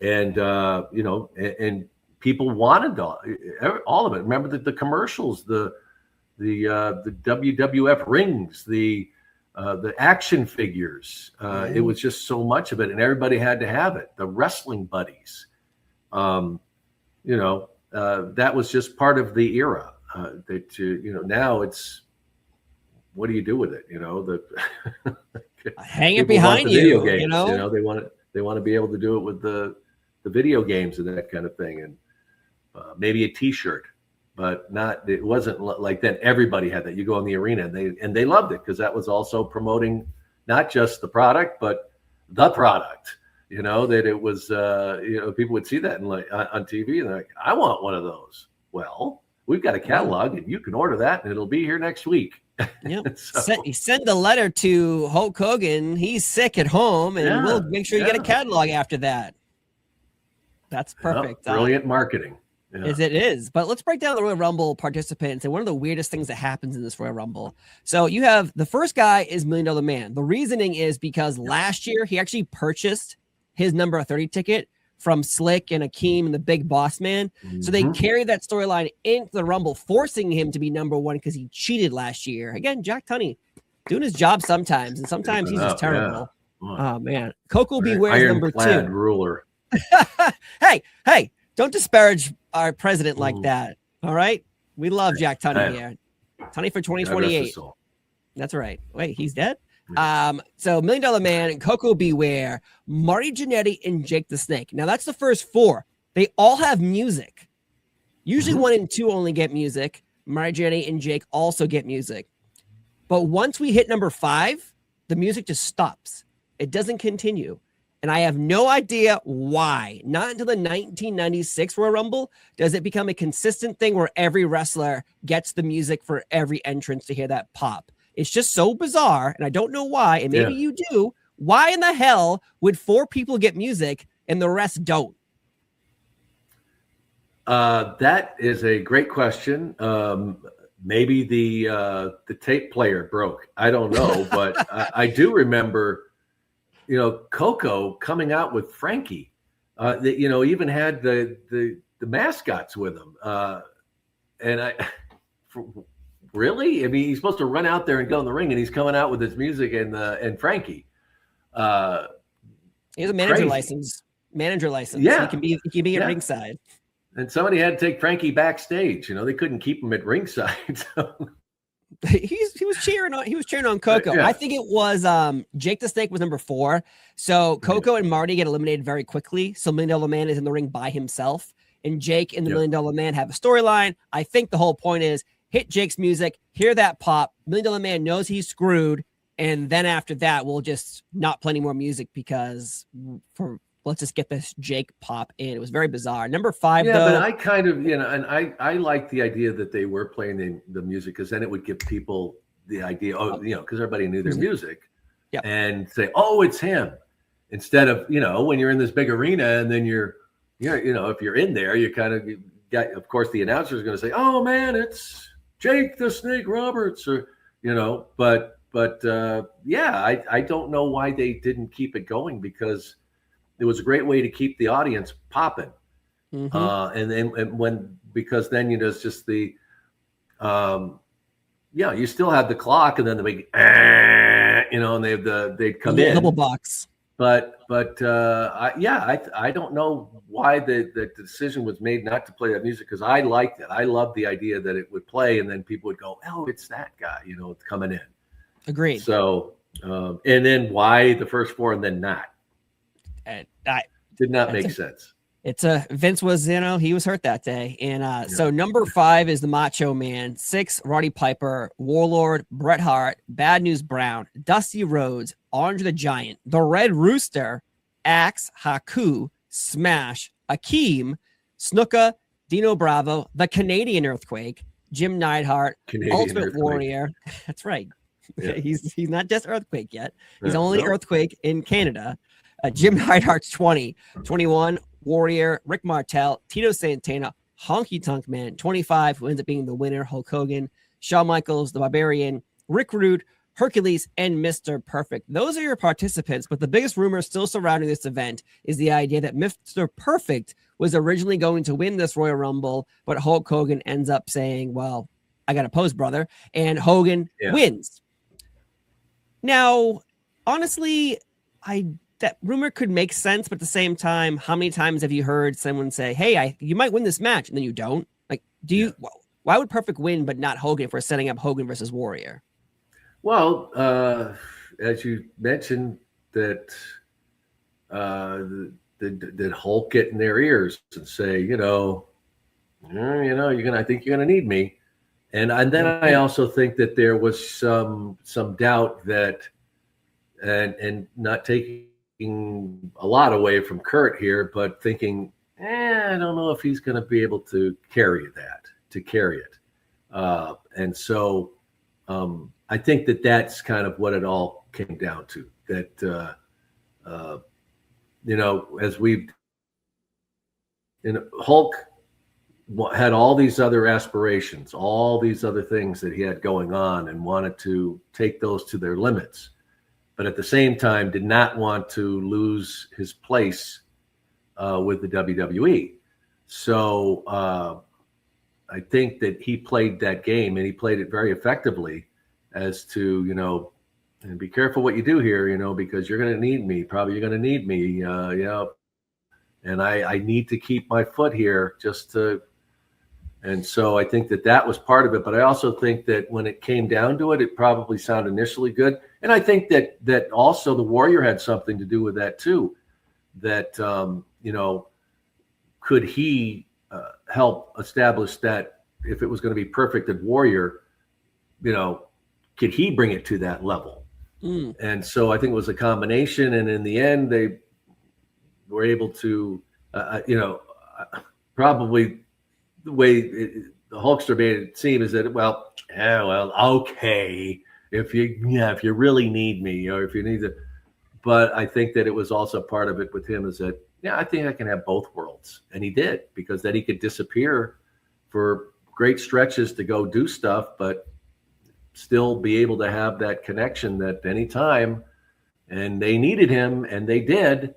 and and people wanted all of it. Remember the commercials, the WWF rings, the action figures. It was just so much of it, and everybody had to have it. The wrestling buddies, that was just part of the era. Now it's, what do you do with it? Hang it behind you. Video games, they want to be able to do it with the video games and that kind of thing, and maybe a T-shirt. But it wasn't like that. Everybody had that. You go in the arena and they loved it because that was also promoting not just the product, but the product, that it was, people would see that on TV and they're like, I want one of those. Well, we've got a catalog and you can order that and it'll be here next week. Yep. You send a letter to Hulk Hogan. He's sick at home and we'll make sure you get a catalog after that. That's perfect. Brilliant marketing. Yeah. As it is. But let's break down the Royal Rumble participants and one of the weirdest things that happens in this Royal Rumble. So you have the first guy is $1 Million Man. The reasoning is because last year he actually purchased his number 30 ticket from Slick and Akeem and the Big Boss Man. Mm-hmm. So they carried that storyline into the Rumble, forcing him to be number one because he cheated last year. Again, Jack Tunney doing his job sometimes, and sometimes he's just terrible. Yeah. Oh, man. Coco Beware is number 2. Ruler. Hey, don't disparage our president like that. All right. We love Jack Tunney here. Tunney for 2028. That's right. Wait, he's dead? So $1 Million Man, Coco Beware, Marty Jannetty, and Jake the Snake. Now that's the first 4. They all have music. Usually 1 and 2 only get music. Marty Jannetty and Jake also get music. But once we hit number 5, the music just stops. It doesn't continue. And I have no idea why. Not until the 1996 Royal Rumble does it become a consistent thing where every wrestler gets the music for every entrance to hear that pop. It's just so bizarre, and I don't know why, and maybe you do. Why in the hell would 4 people get music and the rest don't? That is a great question. Maybe the tape player broke. I don't know, but I do remember Coco coming out with Frankie, even had the mascots with him. Really? I mean, he's supposed to run out there and go in the ring, and he's coming out with his music and Frankie. He has a manager license. Yeah. He can be at ringside. And somebody had to take Frankie backstage. They couldn't keep him at ringside. So. He was cheering on Coco. Yeah. I think it was Jake the Snake was number 4. So Coco and Marty get eliminated very quickly. So $1 Million Man is in the ring by himself, and Jake and the $1 Million Man have a storyline. I think the whole point is hit Jake's music, hear that pop. $1 Million Man knows he's screwed, and then after that, we'll just not play any more music because let's just get this Jake pop in. It was very bizarre. Number 5, though. But I kind of, and I like the idea that they were playing the music, because then it would give people the idea, because everybody knew their music, and say, oh, it's him, instead of, when you're in this big arena and then if you're in there, you kind of got, of course, the announcer is going to say, oh man, it's Jake the Snake Roberts, or, but I don't know why they didn't keep it going, because it was a great way to keep the audience popping. Because then, it's just the, you still have the clock, and then the big, and they'd come in. Double box. But I don't know why the decision was made not to play that music, because I liked it. I loved the idea that it would play, and then people would go, oh, it's that guy, coming in. Agreed. So, and then why the first 4 and then not? Did not make sense. It's Vince was, he was hurt that day. And so number 5 is the Macho Man, 6, Roddy Piper, Warlord, Bret Hart, Bad News Brown, Dusty Rhodes, Andre the Giant, the Red Rooster, Axe, Haku, Smash, Akeem, Snuka, Dino Bravo, the Canadian Earthquake, Jim Neidhart, Ultimate Warrior. That's right. Yeah. He's not just Earthquake yet. He's only Earthquake in Canada. Jim Neidhart's 20, 21, Warrior, Rick Martel, Tito Santana, Honky Tonk Man, 25, who ends up being the winner, Hulk Hogan, Shawn Michaels, the Barbarian, Rick Rude, Hercules, and Mr. Perfect. Those are your participants, but the biggest rumor still surrounding this event is the idea that Mr. Perfect was originally going to win this Royal Rumble, but Hulk Hogan ends up saying, well, I got to pose, brother, and Hogan wins. Now, honestly, that rumor could make sense, but at the same time, how many times have you heard someone say, hey, you might win this match, and then you don't? Like, why would Perfect win, but not Hogan, if we're setting up Hogan versus Warrior? Well, as you mentioned, that did Hulk get in their ears and say, I think you're gonna need me. And then I also think that there was some doubt that, and not taking a lot away from Kurt here, but thinking, I don't know if he's going to be able to carry it. And so I think that that's kind of what it all came down to, that, as Hulk had all these other aspirations, all these other things that he had going on, and wanted to take those to their limits, but at the same time did not want to lose his place with the WWE. So I think that he played that game, and he played it very effectively, as to, and be careful what you do here, because you're going to need me. Probably you're going to need me, and I need to keep my foot here just to. And so I think that was part of it. But I also think that when it came down to it, it probably sounded initially good. And I think that also the Warrior had something to do with that too. That, could he help establish that if it was going to be perfect at Warrior, could he bring it to that level? And so I think it was a combination. And in the end, they were able to, probably the way the Hulkster made it seem is that, okay, if you really need me, or if you need to, but I think that it was also part of it with him is that, I think I can have both worlds. And he did, because then he could disappear for great stretches to go do stuff, but still be able to have that connection that anytime, and they needed him, and they did,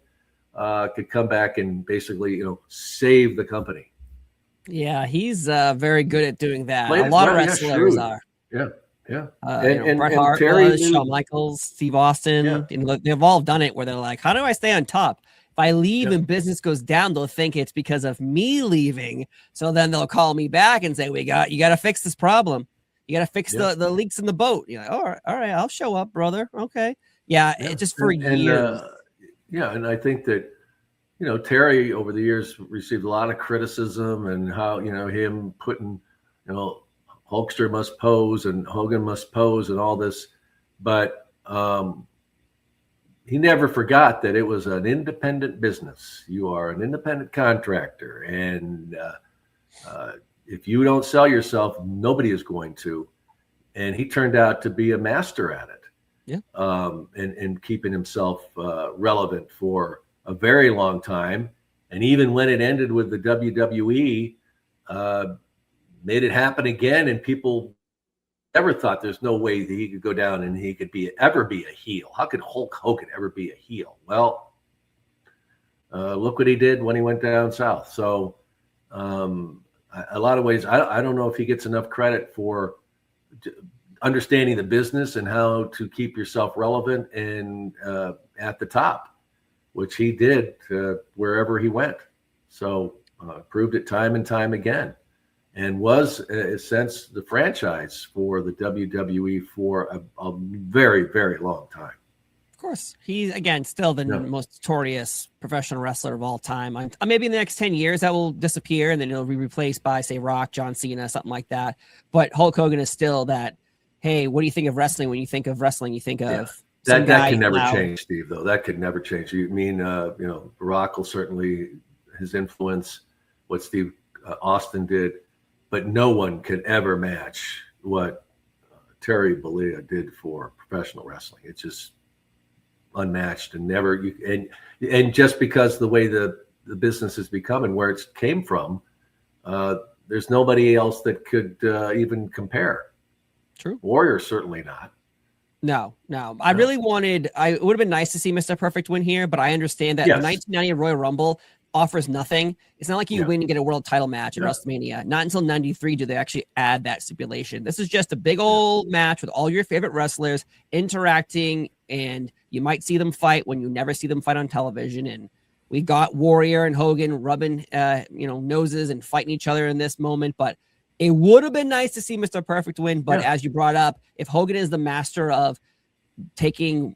could come back and basically, save the company. Yeah, he's very good at doing that. A lot of wrestlers are. Yeah. And Bret Hart, Shawn Michaels, Steve Austin, they've all done it where they're like, how do I stay on top? If I leave and business goes down, they'll think it's because of me leaving. So then they'll call me back and say, you got to fix this problem. You got to fix the leaks in the boat. You're like, all right, I'll show up, brother. Okay. Yeah. It just for years. And I think that, Terry over the years received a lot of criticism, and how, him putting, Hulkster must pose and Hogan must pose and all this. But he never forgot that it was an independent business. You are an independent contractor. And if you don't sell yourself, nobody is going to. And he turned out to be a master at it. Yeah. And keeping himself relevant for a very long time. And even when it ended with the WWE, made it happen again. And people never thought there's no way that he could go down and he could ever be a heel. How could Hulk Hogan ever be a heel? Well, look what he did when he went down south. So a lot of ways, I don't know if he gets enough credit for understanding the business and how to keep yourself relevant and at the top, which he did wherever he went. So proved it time and time again, and was, in a sense, the franchise for the WWE for a very, very long time. Of course, he's, again, still the most notorious professional wrestler of all time. Maybe in the next 10 years that will disappear, and then it'll be replaced by, say, Rock, John Cena, something like that. But Hulk Hogan is still that, hey, what do you think of wrestling? When you think of wrestling, you think of that can never change, Steve, though. That could never change. You mean, Rock will certainly, his influence, what Steve Austin did, but no one could ever match what Terry Bollea did for professional wrestling. It's just unmatched, and never. And just because the way the business has become and where it came from, there's nobody else that could even compare. True. Warrior certainly not. No. I really wanted. It would have been nice to see Mr. Perfect win here, but I understand that the 1990 Royal Rumble offers nothing. It's not like you win and get a world title match at WrestleMania. Not until 93 do they actually add that stipulation. This is just a big old match with all your favorite wrestlers interacting, and you might see them fight when you never see them fight on television. And we got Warrior and Hogan rubbing noses and fighting each other in this moment, but it would have been nice to see Mr. Perfect win. But as you brought up, if Hogan is the master of taking,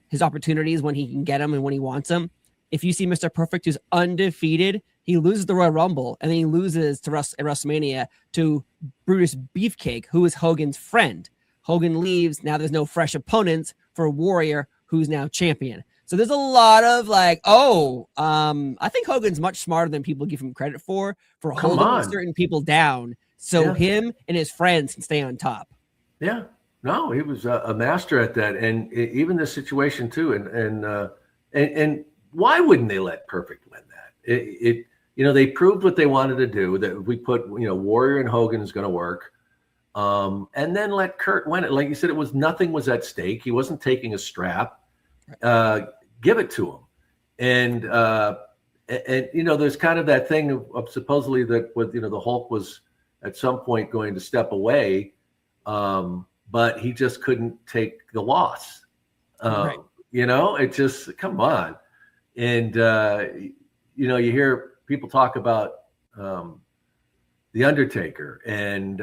his opportunities when he can get them and when he wants them, if you see Mr. Perfect, who's undefeated, he loses the Royal Rumble, and then he loses to at WrestleMania to Brutus Beefcake, who is Hogan's friend. Hogan leaves. Now there's no fresh opponents for Warrior, who's now champion. So there's a lot of I think Hogan's much smarter than people give him credit for holding certain people down, so him and his friends can stay on top. Yeah. No, he was a master at that. And even this situation too. And why wouldn't they let Perfect win that? They proved what they wanted to do, that if we put, Warrior and Hogan is going to work. And then let Kurt win it. Like you said, nothing was at stake. He wasn't taking a strap. Give it to him. And there's kind of that thing of supposedly that with, the Hulk was at some point going to step away, but he just couldn't take the loss. It just, come on. And, you hear people talk about The Undertaker and,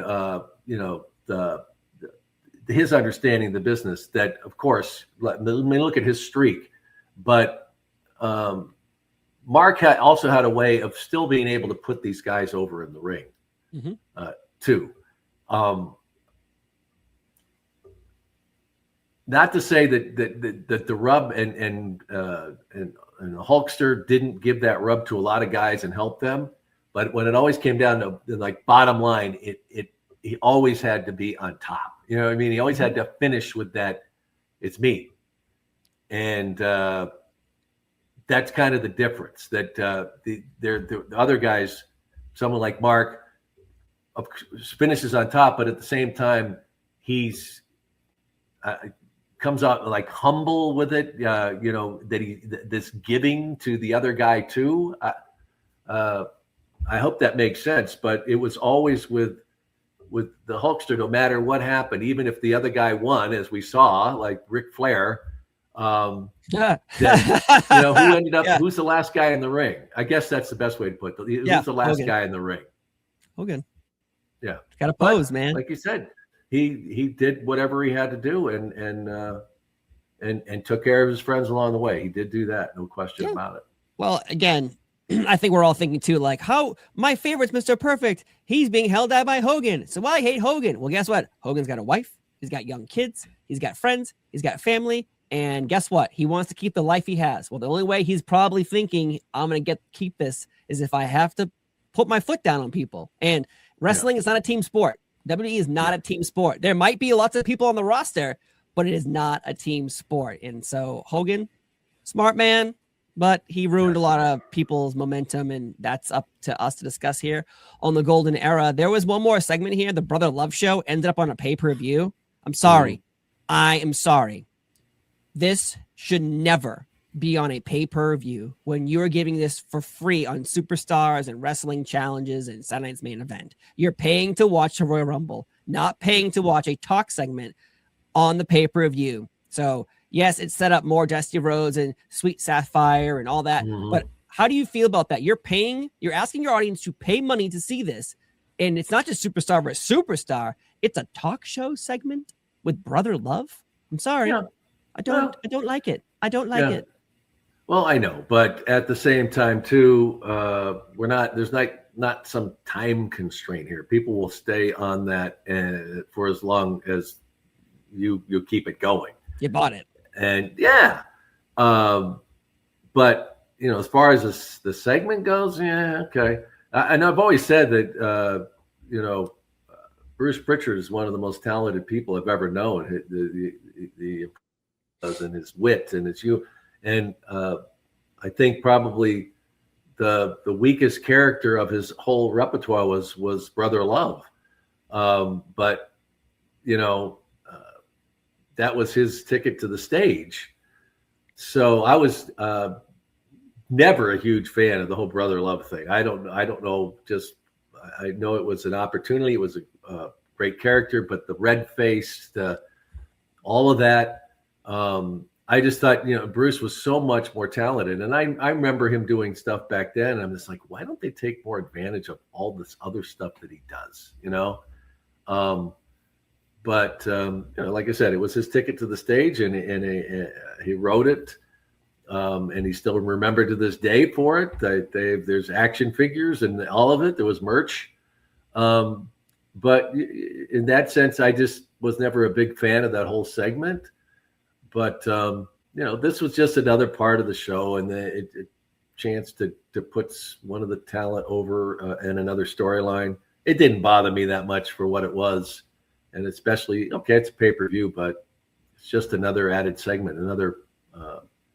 his understanding of the business, that, of course, let me look at his streak. But Mark also had a way of still being able to put these guys over in the ring, too. Not to say that the rub and Hulkster didn't give that rub to a lot of guys and help them, but when it always came down to bottom line, he always had to be on top. You know what I mean? He always had to finish with that. It's me, and that's kind of the difference. That the other guys, someone like Mark, finishes on top, but at the same time, he's comes out humble with it. That this giving to the other guy too. I hope that makes sense. But it was always with the Hulkster, no matter what happened, even if the other guy won, as we saw, like Ric Flair, That, who ended up, who's the last guy in the ring? I guess that's the best way to put it. Who's the last guy in the ring? Hogan. Yeah. Got to pose, man. Like you said, he did whatever he had to do and took care of his friends along the way. He did do that. No question about it. Well, again, I think we're all thinking too, like, how my favorite's Mr. Perfect. He's being held out by Hogan. So I hate Hogan. Well, guess what? Hogan's got a wife. He's got young kids. He's got friends. He's got family. And guess what? He wants to keep the life he has. Well, the only way he's probably thinking I'm going to keep this is if I have to put my foot down on people. And wrestling is not a team sport. WWE is not a team sport. There might be lots of people on the roster, but it is not a team sport. And so Hogan, smart man, but he ruined a lot of people's momentum, and that's up to us to discuss here on the Golden Era. There was one more segment here. The Brother Love Show ended up on a pay-per-view. I'm sorry. I am sorry. This should never be on a pay-per-view when you're giving this for free on Superstars and Wrestling Challenges and Saturday Night's Main Event. You're paying to watch the Royal Rumble, not paying to watch a talk segment on the pay-per-view. So, yes, it set up more Dusty Rhodes and Sweet Sapphire and all that. But how do you feel about that? You're asking your audience to pay money to see this. And it's not just Superstar versus Superstar. It's a talk show segment with Brother Love. I'm sorry. Yeah. I don't like it. I don't like it. Well, I know, but at the same time too, there's not some time constraint here. People will stay on that for as long as you keep it going. You bought it. And but as far as the segment goes, okay. And I've always said that Bruce Pritchard is one of the most talented people I've ever known. The and his wit and I think probably the weakest character of his whole repertoire was Brother Love, but that was his ticket to the stage. So I was never a huge fan of the whole Brother Love thing. I don't know. I know it was an opportunity. It was a great character, but the red face, all of that. I just thought, Bruce was so much more talented. And I remember him doing stuff back then. And I'm just like, why don't they take more advantage of all this other stuff that he does, But like I said, it was his ticket to the stage, and he wrote it. And he's still remembered to this day for it. There's action figures and all of it. There was merch. But in that sense, I just was never a big fan of that whole segment. But, this was just another part of the show, and a chance to put one of the talent over in another storyline. It didn't bother me that much for what it was. And especially, it's a pay-per-view, but it's just another added segment, another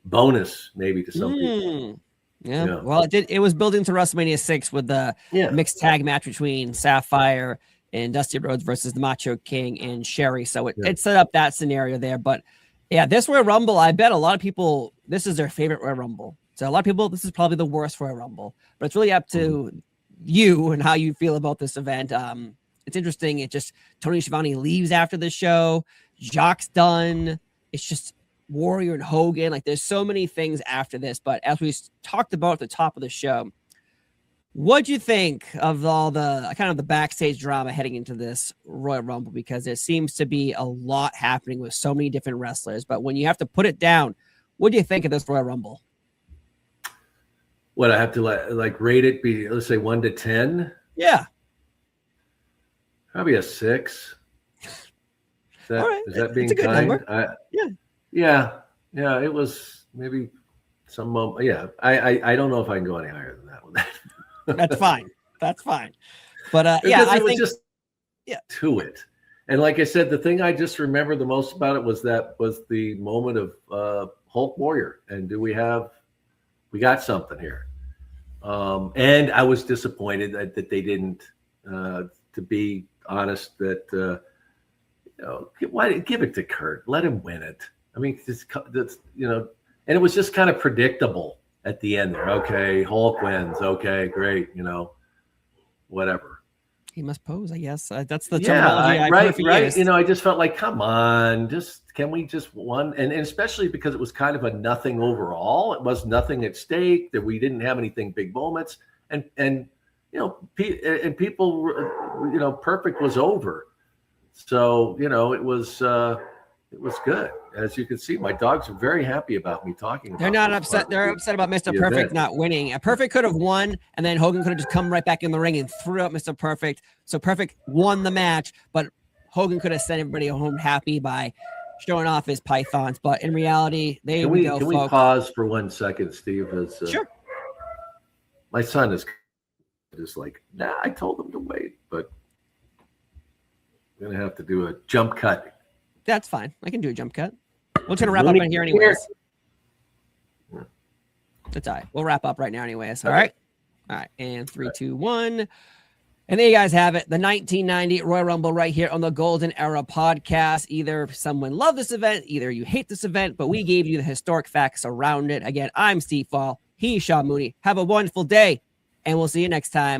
bonus maybe to some people. Yeah. Well, it was built into WrestleMania 6 with the mixed tag match between Sapphire and Dusty Rhodes versus the Macho King and Sherry. So it set up that scenario there. But this Royal Rumble, I bet a lot of people, this is their favorite Royal Rumble. So a lot of people, this is probably the worst Royal Rumble. But it's really up to you and how you feel about this event. It's interesting. It just, Tony Schiavone leaves after the show. Jacques done. It's just Warrior and Hogan. Like, there's so many things after this. But as we talked about at the top of the show, what'd you think of all the kind of the backstage drama heading into this Royal Rumble? Because there seems to be a lot happening with so many different wrestlers. But when you have to put it down, what do you think of this Royal Rumble? What, I have to rate it, let's say 1 to 10? Yeah. Probably a 6. Is that being it's a kind? Good number. Yeah. It was maybe some moment. Yeah. I don't know if I can go any higher than that one. That's fine. But I think just to it. And like I said, the thing I just remember the most about it was the moment of Hulk Warrior. And we got something here. And I was disappointed that they didn't, to be honest, that why give it to Kurt? Let him win it. I mean, that's and it was just kind of predictable at the end there. Okay, Hulk wins. Okay, great. Whatever. He must pose, I guess. That's the Yeah, terminology I've heard for right. years. You know, I just felt like, come on, can we just one? And especially because it was kind of a nothing overall. It was nothing at stake. That we didn't have anything big moments, and you know, people, you know, Perfect was over. So you know, it was good. As you can see, my dogs are very happy about me talking. They're not upset. They're upset about Mr. Perfect not winning. Perfect could have won, and then Hogan could have just come right back in the ring and threw out Mr. Perfect. So Perfect won the match, but Hogan could have sent everybody home happy by showing off his pythons. But in reality, can we pause for 1 second, Steve? Sure. My son is just like, nah, I told him to wait, but I'm gonna have to do a jump cut. That's fine. I can do a jump cut. We're going to wrap up right here anyways. That's all right. We'll wrap up right now anyways. All right. All right. And 3, 2, 1. And there you guys have it. The 1990 Royal Rumble right here on the Golden Era podcast. Either someone loved this event, either you hate this event, but we gave you the historic facts around it. Again, I'm Steve Fall. He's Sean Mooney. Have a wonderful day, and we'll see you next time.